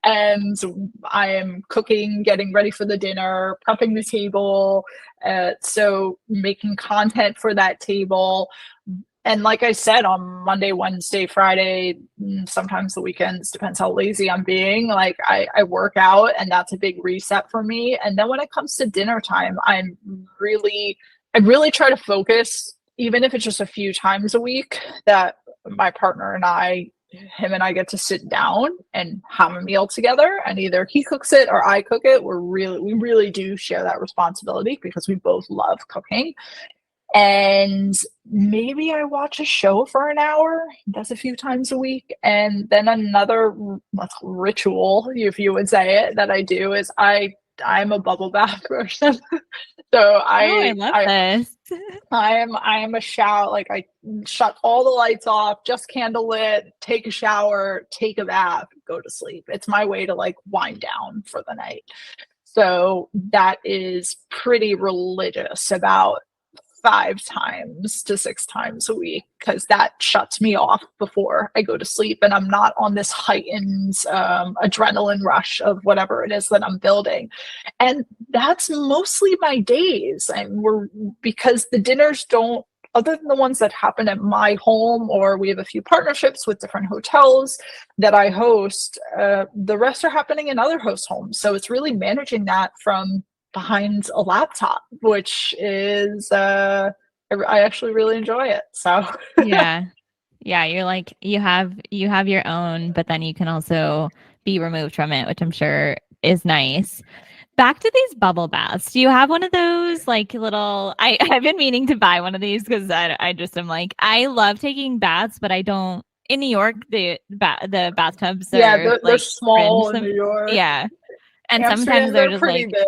And I am cooking, getting ready for the dinner, prepping the table. So making content for that table. and like I said, on Monday, Wednesday, Friday, sometimes the weekends, depends how lazy I'm being. Like I work out, and that's a big reset for me. And then when it comes to dinner time, I really try to focus, even if it's just a few times a week, that my partner and him and I get to sit down and have a meal together, and either he cooks it or I cook it. We really do share that responsibility because we both love cooking. And maybe I watch a show for an hour. That's a few times a week. And then another ritual, if you would say it, that I do is I'm a bubble bath person. So I love this. I am a shower. Like I shut all the lights off, just candle lit, take a shower, take a bath, go to sleep. It's my way to like wind down for the night. So that is pretty religious, about 5 to 6 times a week, because that shuts me off before I go to sleep, and I'm not on this heightened adrenaline rush of whatever it is that I'm building. And that's mostly my days. And because the dinners don't, other than the ones that happen at my home, or we have a few partnerships with different hotels that I host, the rest are happening in other host homes. So it's really managing that from behind a laptop, which is I actually really enjoy it. So yeah, you're like you have your own, but then you can also be removed from it, which I'm sure is nice. Back to these bubble baths. Do you have one of those like little? I've been meaning to buy one of these because I just am like, I love taking baths, but I don't. In New York, the bathtubs are they're like small in New York. Yeah, and sometimes Amsterdam, they're they're just pretty like big.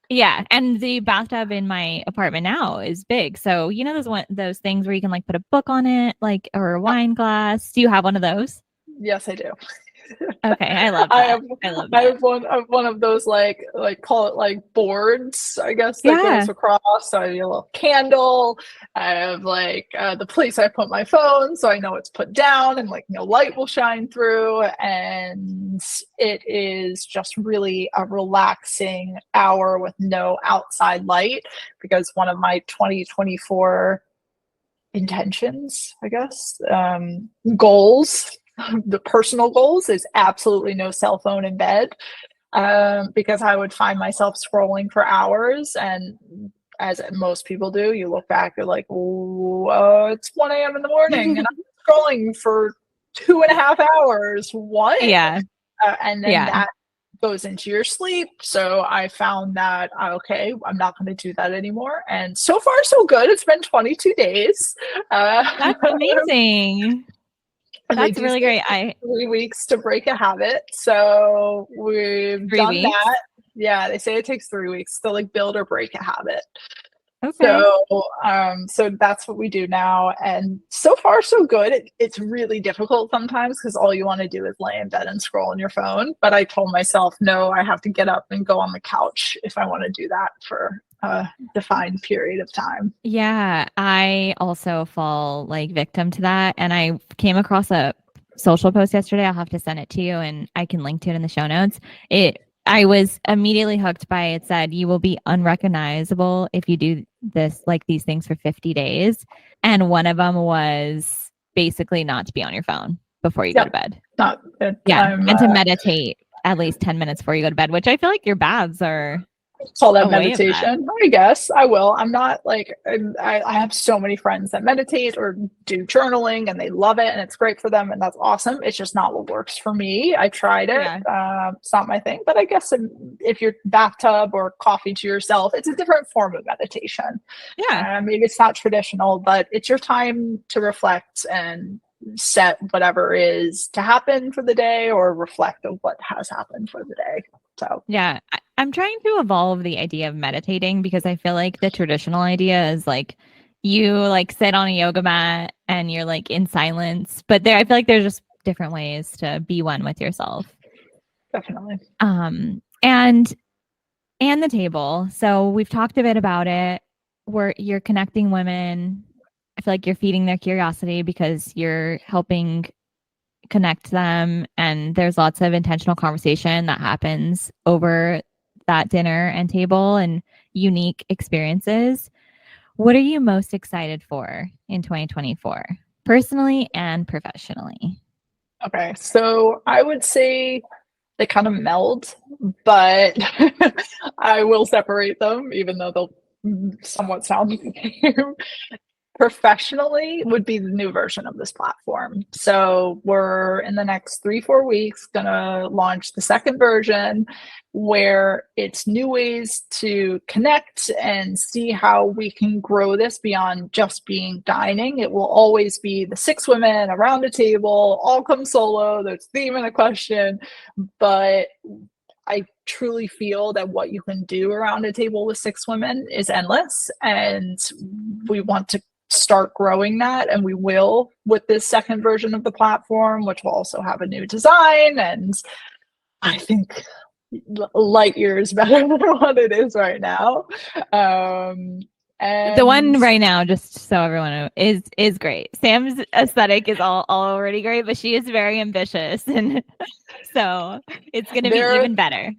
Yeah, and the bathtub in my apartment now is big. So you know those things where you can like put a book on it, like, or a wine glass. Do you have one of those? Yes, I do. Okay, I love that. I love I that. have one of those like call it like boards, I guess, that Yeah. goes across. So I have a little candle. I have like the place I put my phone, so I know it's put down, and like no light will shine through. And it is just really a relaxing hour with no outside light, because one of my 2024 intentions, I guess, goals, the personal goals, is absolutely no cell phone in bed, because I would find myself scrolling for hours. And as most people do, you look back, you're like, it's 1 a.m. in the morning and I'm scrolling for 2.5 hours. What? Yeah. And then that goes into your sleep. So I found that, okay, I'm not going to do that anymore. And so far, so good. It's been 22 days. That's amazing. That's really great. 3 weeks to break a habit. So we've done that. Yeah, they say it takes 3 weeks to like build or break a habit. Okay. So that's what we do now, and so far so good. It's really difficult sometimes because all you want to do is lay in bed and scroll on your phone. But I told myself, no, I have to get up and go on the couch if I want to do that for a defined period of time. Yeah, I also fall like victim to that, and I came across a social post yesterday. I'll have to send it to you, and I can link to it in the show notes. I was immediately hooked by it. Said you will be unrecognizable if you do this, like these things for 50 days. And one of them was basically not to be on your phone before you go to bed. And to meditate at least 10 minutes before you go to bed, which I feel like your baths are. Call that meditation. I guess I will. I'm not like, I have so many friends that meditate or do journaling and they love it and it's great for them and that's awesome. It's just not what works for me. I tried it. It's not my thing, but I guess if you're bathtub or coffee to yourself, it's a different form of meditation. Maybe it's not traditional, but it's your time to reflect and set whatever is to happen for the day or reflect on what has happened for the day. So I'm trying to evolve the idea of meditating, because I feel like the traditional idea is like you like sit on a yoga mat and you're like in silence, but I feel like there's just different ways to be one with yourself. Definitely. And the table. So we've talked a bit about it, where you're connecting women. I feel like you're feeding their curiosity because you're helping connect them, and there's lots of intentional conversation that happens over that dinner and table and unique experiences. What are you most excited for in 2024, personally and professionally? Okay, so I would say they kind of meld, but I will separate them, even though they'll somewhat sound the same. Professionally would be the new version of this platform. So we're in the next 3-4 weeks gonna launch the second version where it's new ways to connect and see how we can grow this beyond just being dining. It will always be the 6 women around a table, all come solo, there's a theme and a question, but I truly feel that what you can do around a table with 6 women is endless. And we want to start growing that. And we will with this second version of the platform, which will also have a new design. And I think light years better than what it is right now. The one And right now, just so everyone knows, is great. Sam's aesthetic is all already great, but she is very ambitious, and so it's going to be there even better.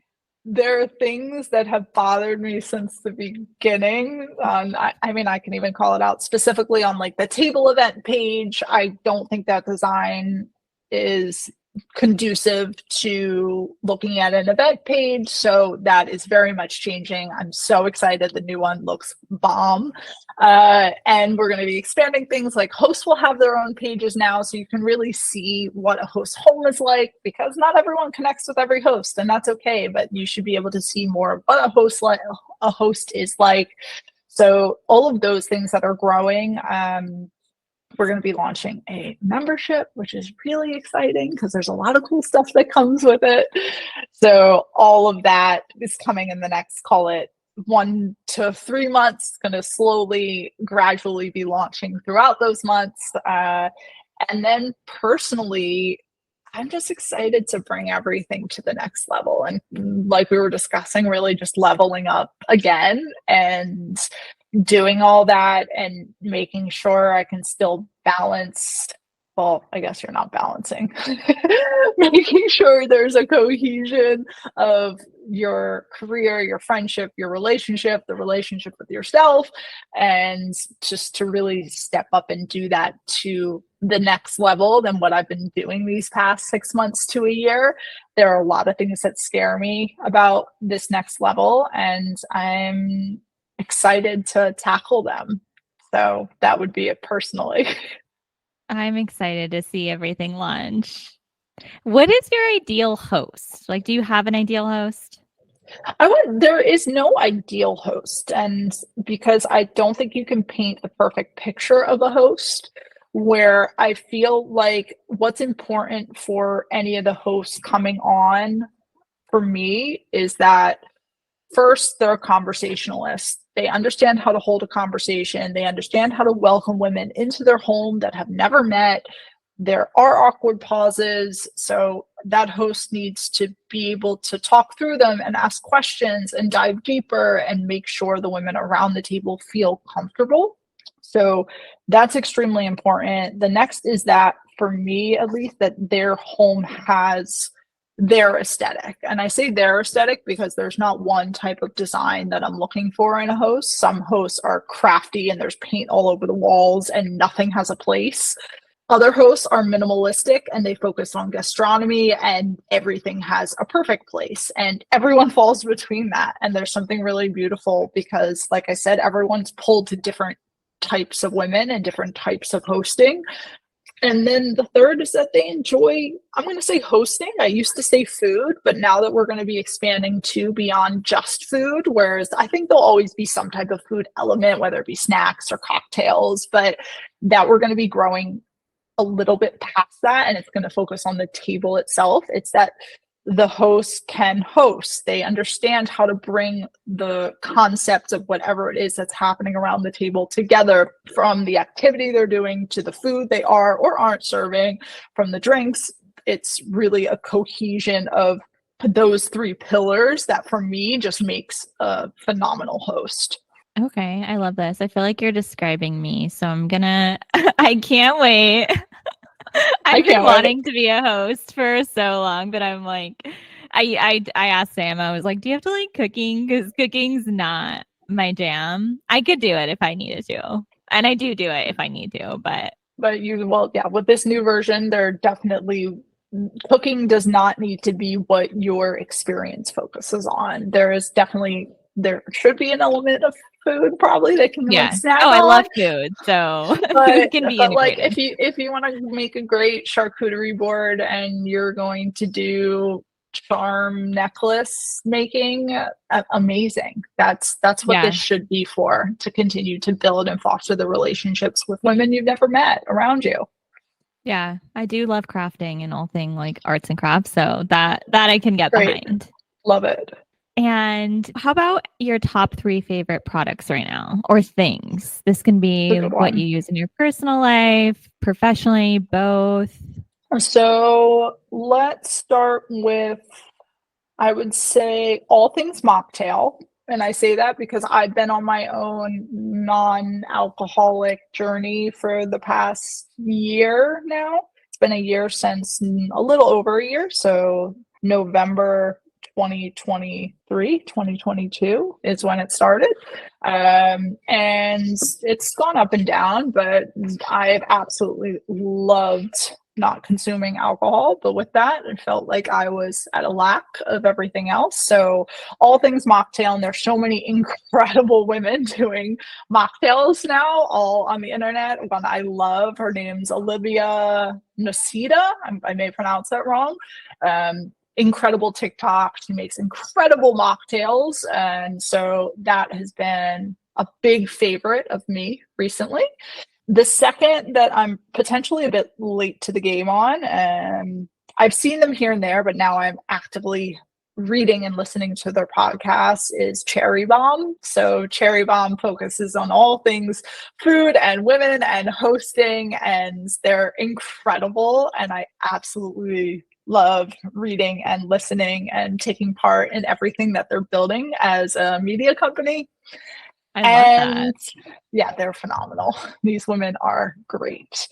there are things that have bothered me since the beginning. I mean, I can even call it out specifically on like the table event page. I don't think that design is conducive to looking at an event page. So that is very much changing. I'm so excited. The new one looks bomb. And we're going to be expanding things like hosts will have their own pages now. So you can really see what a host home is like, because not everyone connects with every host, and that's okay. But you should be able to see more of what a host is like. So all of those things that are growing, we're going to be launching a membership, which is really exciting because there's a lot of cool stuff that comes with it. So all of that is coming in the next, call it 1 to 3 months. It's going to slowly, gradually be launching throughout those months. And then personally, I'm just excited to bring everything to the next level. And like we were discussing, really just leveling up again and doing all that and making sure I can still balance. Well, I guess you're not balancing. Making sure there's a cohesion of your career, your friendship, your relationship, the relationship with yourself, and just to really step up and do that to the next level than what I've been doing these past 6 months to a year. There are a lot of things that scare me about this next level, and I'm excited to tackle them. So that would be it personally. I'm excited to see everything launch. What is your ideal host? Like, do you have an ideal host? There is no ideal host, and because I don't think you can paint the perfect picture of a host, where I feel like what's important for any of the hosts coming on for me is that first, they're conversationalists. They understand how to hold a conversation. They understand how to welcome women into their home that have never met. There are awkward pauses. So that host needs to be able to talk through them and ask questions and dive deeper and make sure the women around the table feel comfortable. So that's extremely important. The next is that, for me at least, that their home has their aesthetic. And I say their aesthetic because there's not one type of design that I'm looking for in a host. Some hosts are crafty and there's paint all over the walls and nothing has a place. Other hosts are minimalistic and they focus on gastronomy and everything has a perfect place, and everyone falls between that. And there's something really beautiful because, like I said, everyone's pulled to different types of women and different types of hosting. And then the third is that they enjoy, I'm going to say hosting. I used to say food, but now that we're going to be expanding to beyond just food, whereas I think there'll always be some type of food element, whether it be snacks or cocktails, but that we're going to be growing a little bit past that. And it's going to focus on the table itself. It's that the host can host. They understand how to bring the concepts of whatever it is that's happening around the table together, from the activity they're doing to the food they are or aren't serving, from the drinks. It's really a cohesion of those 3 pillars that for me just makes a phenomenal host. Okay, I love this. I feel like you're describing me, so I'm gonna. I can't wait. I've been wanting to be a host for so long, but I'm like, I asked Sam. I was like, "Do you have to like cooking? Because cooking's not my jam. I could do it if I needed to. And I do it if I need to, but yeah, with this new version, they're definitely cooking does not need to be what your experience focuses on. There should be an element of food probably they can like yeah. snack Oh, I on. love food. So But food can be like integrated. if you want to make a great charcuterie board and you're going to do charm necklace making, amazing. That's what this Yeah. should be for, to continue to build and foster the relationships with women you've never met around you. Yeah. I do love crafting and all thing like arts and crafts. So that I can get Great. behind. Love it. And how about your top 3 favorite products right now or things? This can That's be a good what you one. use in your personal life, professionally, both. So let's start with, I would say, all things mocktail. And I say that because I've been on my own non-alcoholic journey for the past year now. It's been a year since, a little over a year. So November 2022 is when it started. And it's gone up and down, but I've absolutely loved not consuming alcohol. But with that, it felt like I was at a lack of everything else. So all things mocktail, and there's so many incredible women doing mocktails now, all on the internet. One I love, her name's Olivia Nocita. I may pronounce that wrong. Incredible TikTok. She makes incredible mocktails. And so that has been a big favorite of me recently. The second that I'm potentially a bit late to the game on, I've seen them here and there, but now I'm actively reading and listening to their podcasts, is Cherry Bomb. So Cherry Bomb focuses on all things food and women and hosting, and they're incredible. And I absolutely love reading and listening and taking part in everything that they're building as a media company. I love that. And yeah, they're phenomenal. These women are great.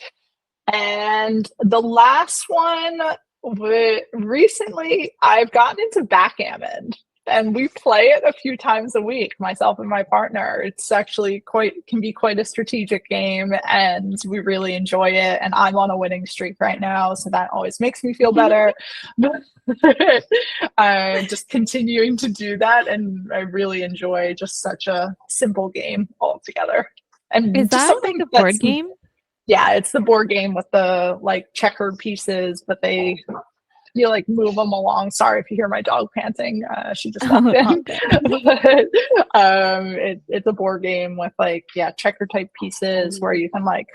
And the last one, recently I've gotten into backgammon, and we play it a few times a week, myself and my partner. It's actually can be quite a strategic game, and we really enjoy it. And I'm on a winning streak right now, so that always makes me feel better. Just continuing to do that, and I really enjoy just such a simple game altogether. Is And just that like something a board that's, game? yeah, it's the board game with the like checkered pieces, but you like move them along. Sorry if you hear my dog panting. She just walked All in. good. But it's a board game with like, yeah, checker type pieces where you can like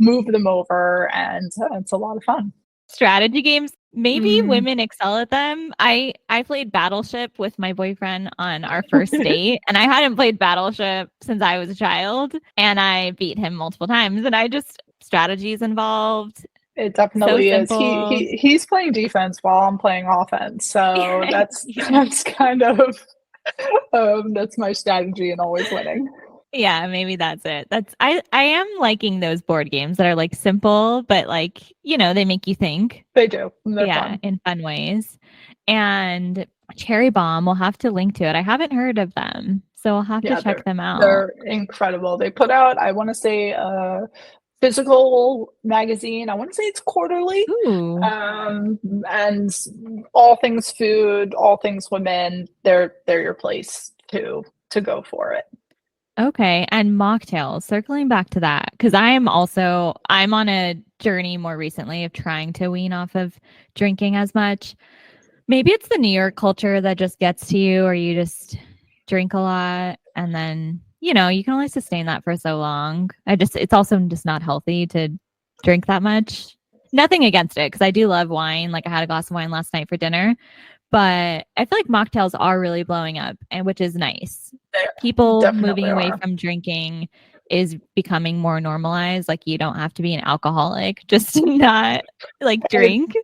move them over, and it's a lot of fun. Strategy games, maybe Mm. women excel at them. I played Battleship with my boyfriend on our first date, and I hadn't played Battleship since I was a child, and I beat him multiple times, and I just strategies involved. It So definitely is. simple. He's playing defense while I'm playing offense. So that's Yeah. that's kind of that's my strategy in always winning. Yeah, maybe that's it. I am liking those board games that are like simple, but like, they make you think. They do. They're Yeah, fun. in fun ways. And Cherry Bomb, we'll have to link to it. I haven't heard of them, so we'll have to Yeah, check them out. they're incredible. They put out, I want to say, a physical magazine. I want to say it's quarterly. Ooh, And all things food, all things women, they're your place to go for it. okay. And mocktails, circling back to that, because I'm on a journey more recently of trying to wean off of drinking as much. Maybe it's the New York culture that just gets to you, or you just drink a lot and then, you can only sustain that for so long. It's also just not healthy to drink that much. Nothing against it, because I do love wine. Like I had a glass of wine last night for dinner, but I feel like mocktails are really blowing up, and which is nice. They People definitely moving away are. from drinking is becoming more normalized. Like you don't have to be an alcoholic just to not like drink.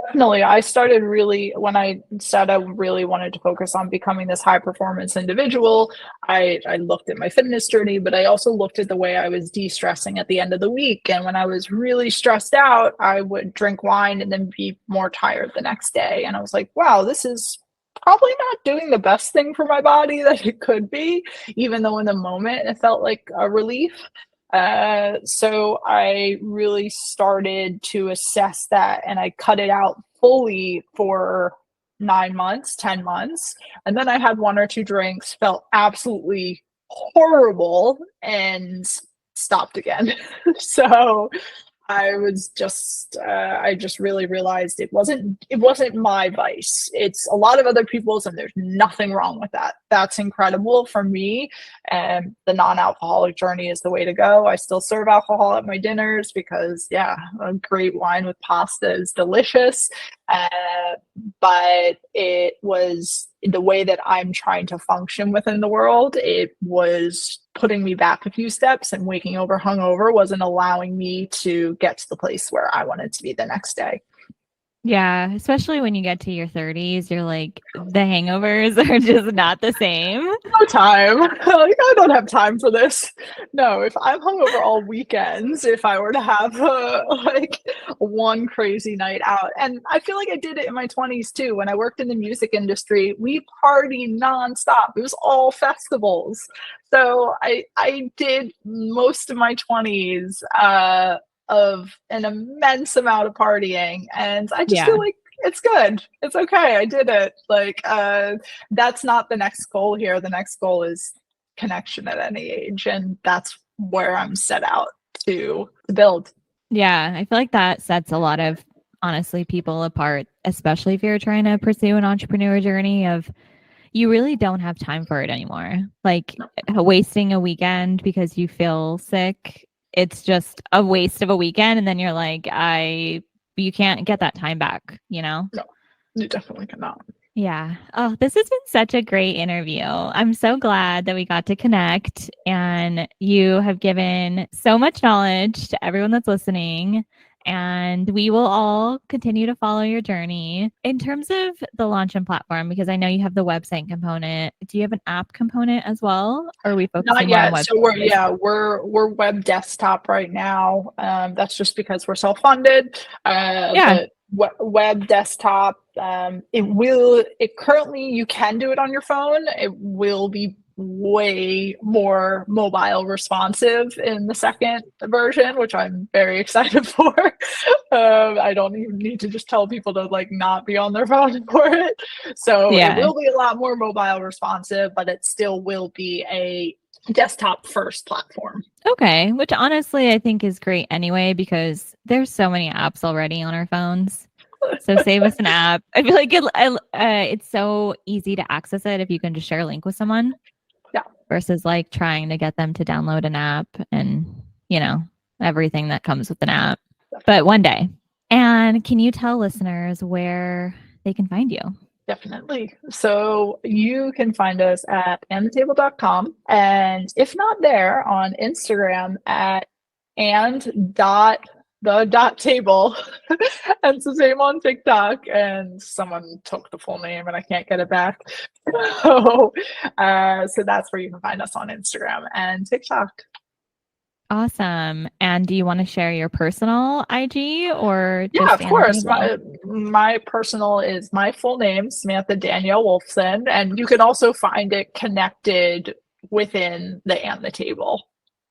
Definitely. I started really, when I said I really wanted to focus on becoming this high performance individual, I looked at my fitness journey, but I also looked at the way I was de-stressing at the end of the week. And when I was really stressed out, I would drink wine and then be more tired the next day. And I was like, wow, this is probably not doing the best thing for my body that it could be, even though in the moment it felt like a relief. So I really started to assess that, and I cut it out fully for 9 months, 10 months. And then I had one or two drinks, felt absolutely horrible, and stopped again. So I just really realized it wasn't my vice. It's a lot of other people's, and there's nothing wrong with that. That's incredible for me. And the non-alcoholic journey is the way to go. I still serve alcohol at my dinners because, yeah, a great wine with pasta is delicious. Uh, but it was the way that I'm trying to function within the world. It was putting me back a few steps, and waking over hungover wasn't allowing me to get to the place where I wanted to be the next day. Yeah, especially when you get to your 30s, you're like, the hangovers are just not the same. No time. Like, I don't have time for this. No, if I'm hungover all weekends, if I were to have like one crazy night out, and I feel like I did it in my 20s too. When I worked in the music industry, we party nonstop. It was all festivals. So I did most of my 20s of an immense amount of partying, and I just Yeah. feel like it's good. It's okay. I did it. Like, that's not the next goal here. The next goal is connection at any age, and that's where I'm set out to build. Yeah, I feel like that sets a lot of honestly people apart, especially if you're trying to pursue an entrepreneur journey of you really don't have time for it anymore. Like wasting a weekend because you feel sick, it's just a waste of a weekend, and then you're like, you can't get that time back, you know? No, you definitely cannot. Yeah. Oh, this has been such a great interview. I'm so glad that we got to connect, and you have given so much knowledge to everyone that's listening. And we will all continue to follow your journey. In terms of the launch and platform, because I know you have the website component, do you have an app component as well? Or are we focusing Not more on yet. website? So we're web desktop right now. That's just because we're self-funded. Yeah. But web desktop, it currently, you can do it on your phone. It will be way more mobile responsive in the second version, which I'm very excited for. I don't even need to just tell people to like not be on their phone for it. So it Yeah. will be a lot more mobile responsive, but it still will be a desktop first platform. Okay. Which honestly, I think is great anyway, because there's so many apps already on our phones. So save us an app. I feel like it's so easy to access it if you can just share a link with someone. Yeah. Versus like trying to get them to download an app and, you know, everything that comes with an app. But one day. And can you tell listeners where they can find you? Definitely. So you can find us at andthetable.com, and if not there, on Instagram at and.the.table. And it's the same on TikTok, and someone took the full name and I can't get it back. So that's where you can find us on Instagram and TikTok. Awesome. And do you want to share your personal IG or just Yeah, of course. Table? My personal is my full name, Samantha Danielle Wolfson, and you can also find it connected within the And the Table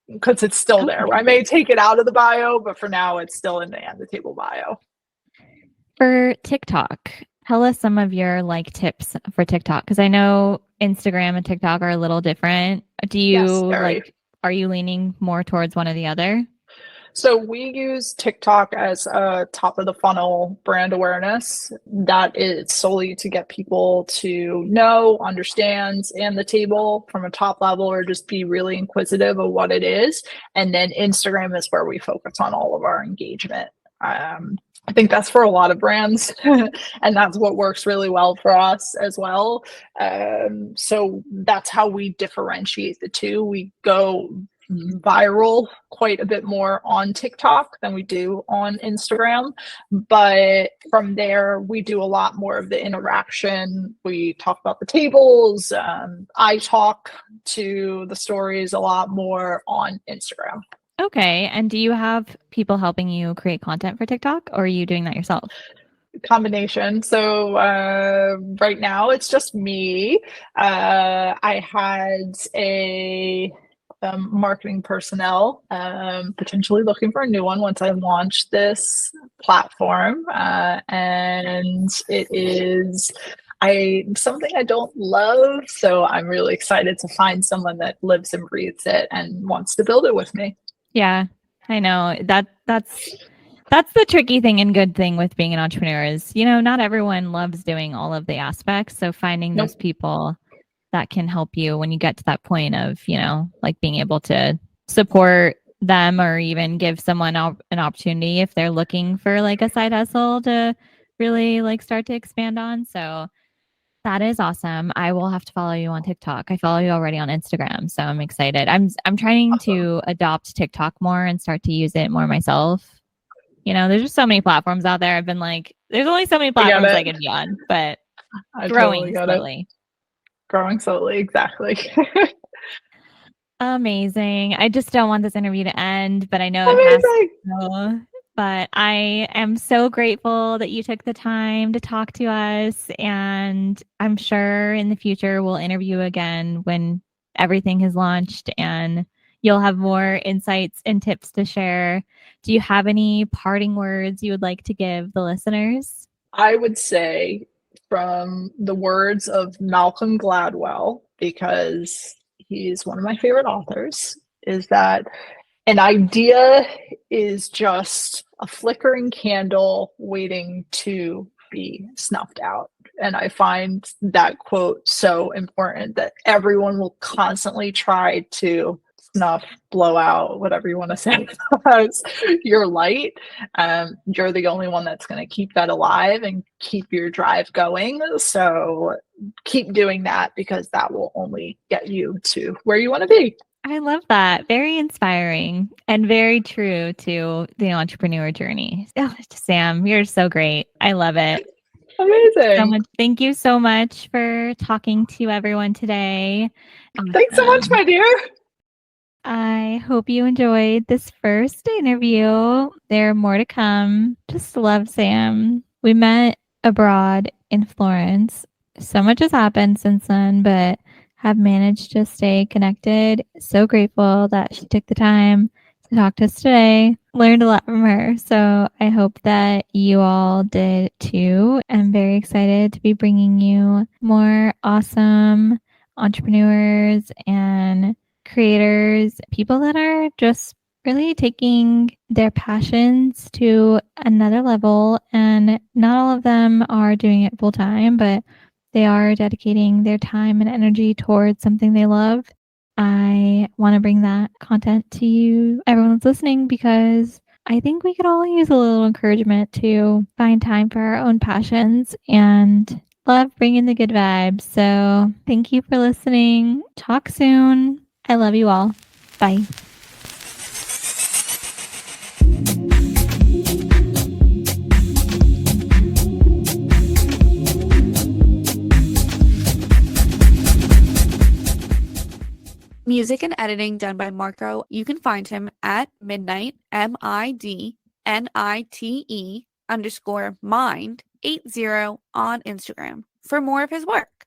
because it's still there. I may take it out of the bio, but for now it's still in the And the Table bio. For TikTok, tell us some of your like tips for TikTok, because I know Instagram and TikTok are a little different. Do you Yes, are you leaning more towards one or the other? so we use TikTok as a top of the funnel brand awareness. That is solely to get people to know, understand, and the table from a top level, or just be really inquisitive of what it is. And then Instagram is where we focus on all of our engagement. I think that's for a lot of brands, and that's what works really well for us as well. So that's how we differentiate the two. We go viral quite a bit more on TikTok than we do on Instagram. But from there, we do a lot more of the interaction. We talk about the tables. I talk to the stories a lot more on Instagram. Okay. And do you have people helping you create content for TikTok, or are you doing that yourself? combination. So right now it's just me. I had a marketing personnel, potentially looking for a new one once I launch this platform. And it is something I don't love. So I'm really excited to find someone that lives and breathes it and wants to build it with me. Yeah, I know that's the tricky thing and good thing with being an entrepreneur is, not everyone loves doing all of the aspects. So finding those people that can help you when you get to that point of, like being able to support them or even give someone an opportunity if they're looking for like a side hustle to really like start to expand on. So that is awesome. I will have to follow you on TikTok. I follow you already on Instagram, so I'm excited. I'm trying to adopt TikTok more and start to use it more myself. There's just so many platforms out there. I've been like, there's only so many platforms I can be on, but growing slowly. Growing slowly, exactly. Amazing. I just don't want this interview to end, but I know it has to go. But I am so grateful that you took the time to talk to us. And I'm sure in the future we'll interview again when everything has launched and you'll have more insights and tips to share. Do you have any parting words you would like to give the listeners? I would say from the words of Malcolm Gladwell, because he's one of my favorite authors, is that an idea is just a flickering candle waiting to be snuffed out. And I find that quote so important that everyone will constantly try to snuff, blow out, whatever you want to say, your light. You're the only one that's going to keep that alive and keep your drive going. So keep doing that because that will only get you to where you want to be. I love that. Very inspiring and very true to the entrepreneur journey. Oh, Sam, you're so great. I love it. Amazing. Thank you so much for talking to everyone today. Thanks so much, my dear. I hope you enjoyed this first interview. There are more to come. Just love Sam. We met abroad in Florence. So much has happened since then, but have managed to stay connected. So grateful that she took the time to talk to us today. Learned a lot from her. So I hope that you all did too. I'm very excited to be bringing you more awesome entrepreneurs and creators, people that are just really taking their passions to another level. And not all of them are doing it full time, but they are dedicating their time and energy towards something they love. I want to bring that content to you, everyone that's listening, because I think we could all use a little encouragement to find time for our own passions and love bringing the good vibes. So thank you for listening. Talk soon. I love you all. Bye. Music and editing done by Marco. You can find him at Midnight, MIDNITE_mind80 on Instagram for more of his work.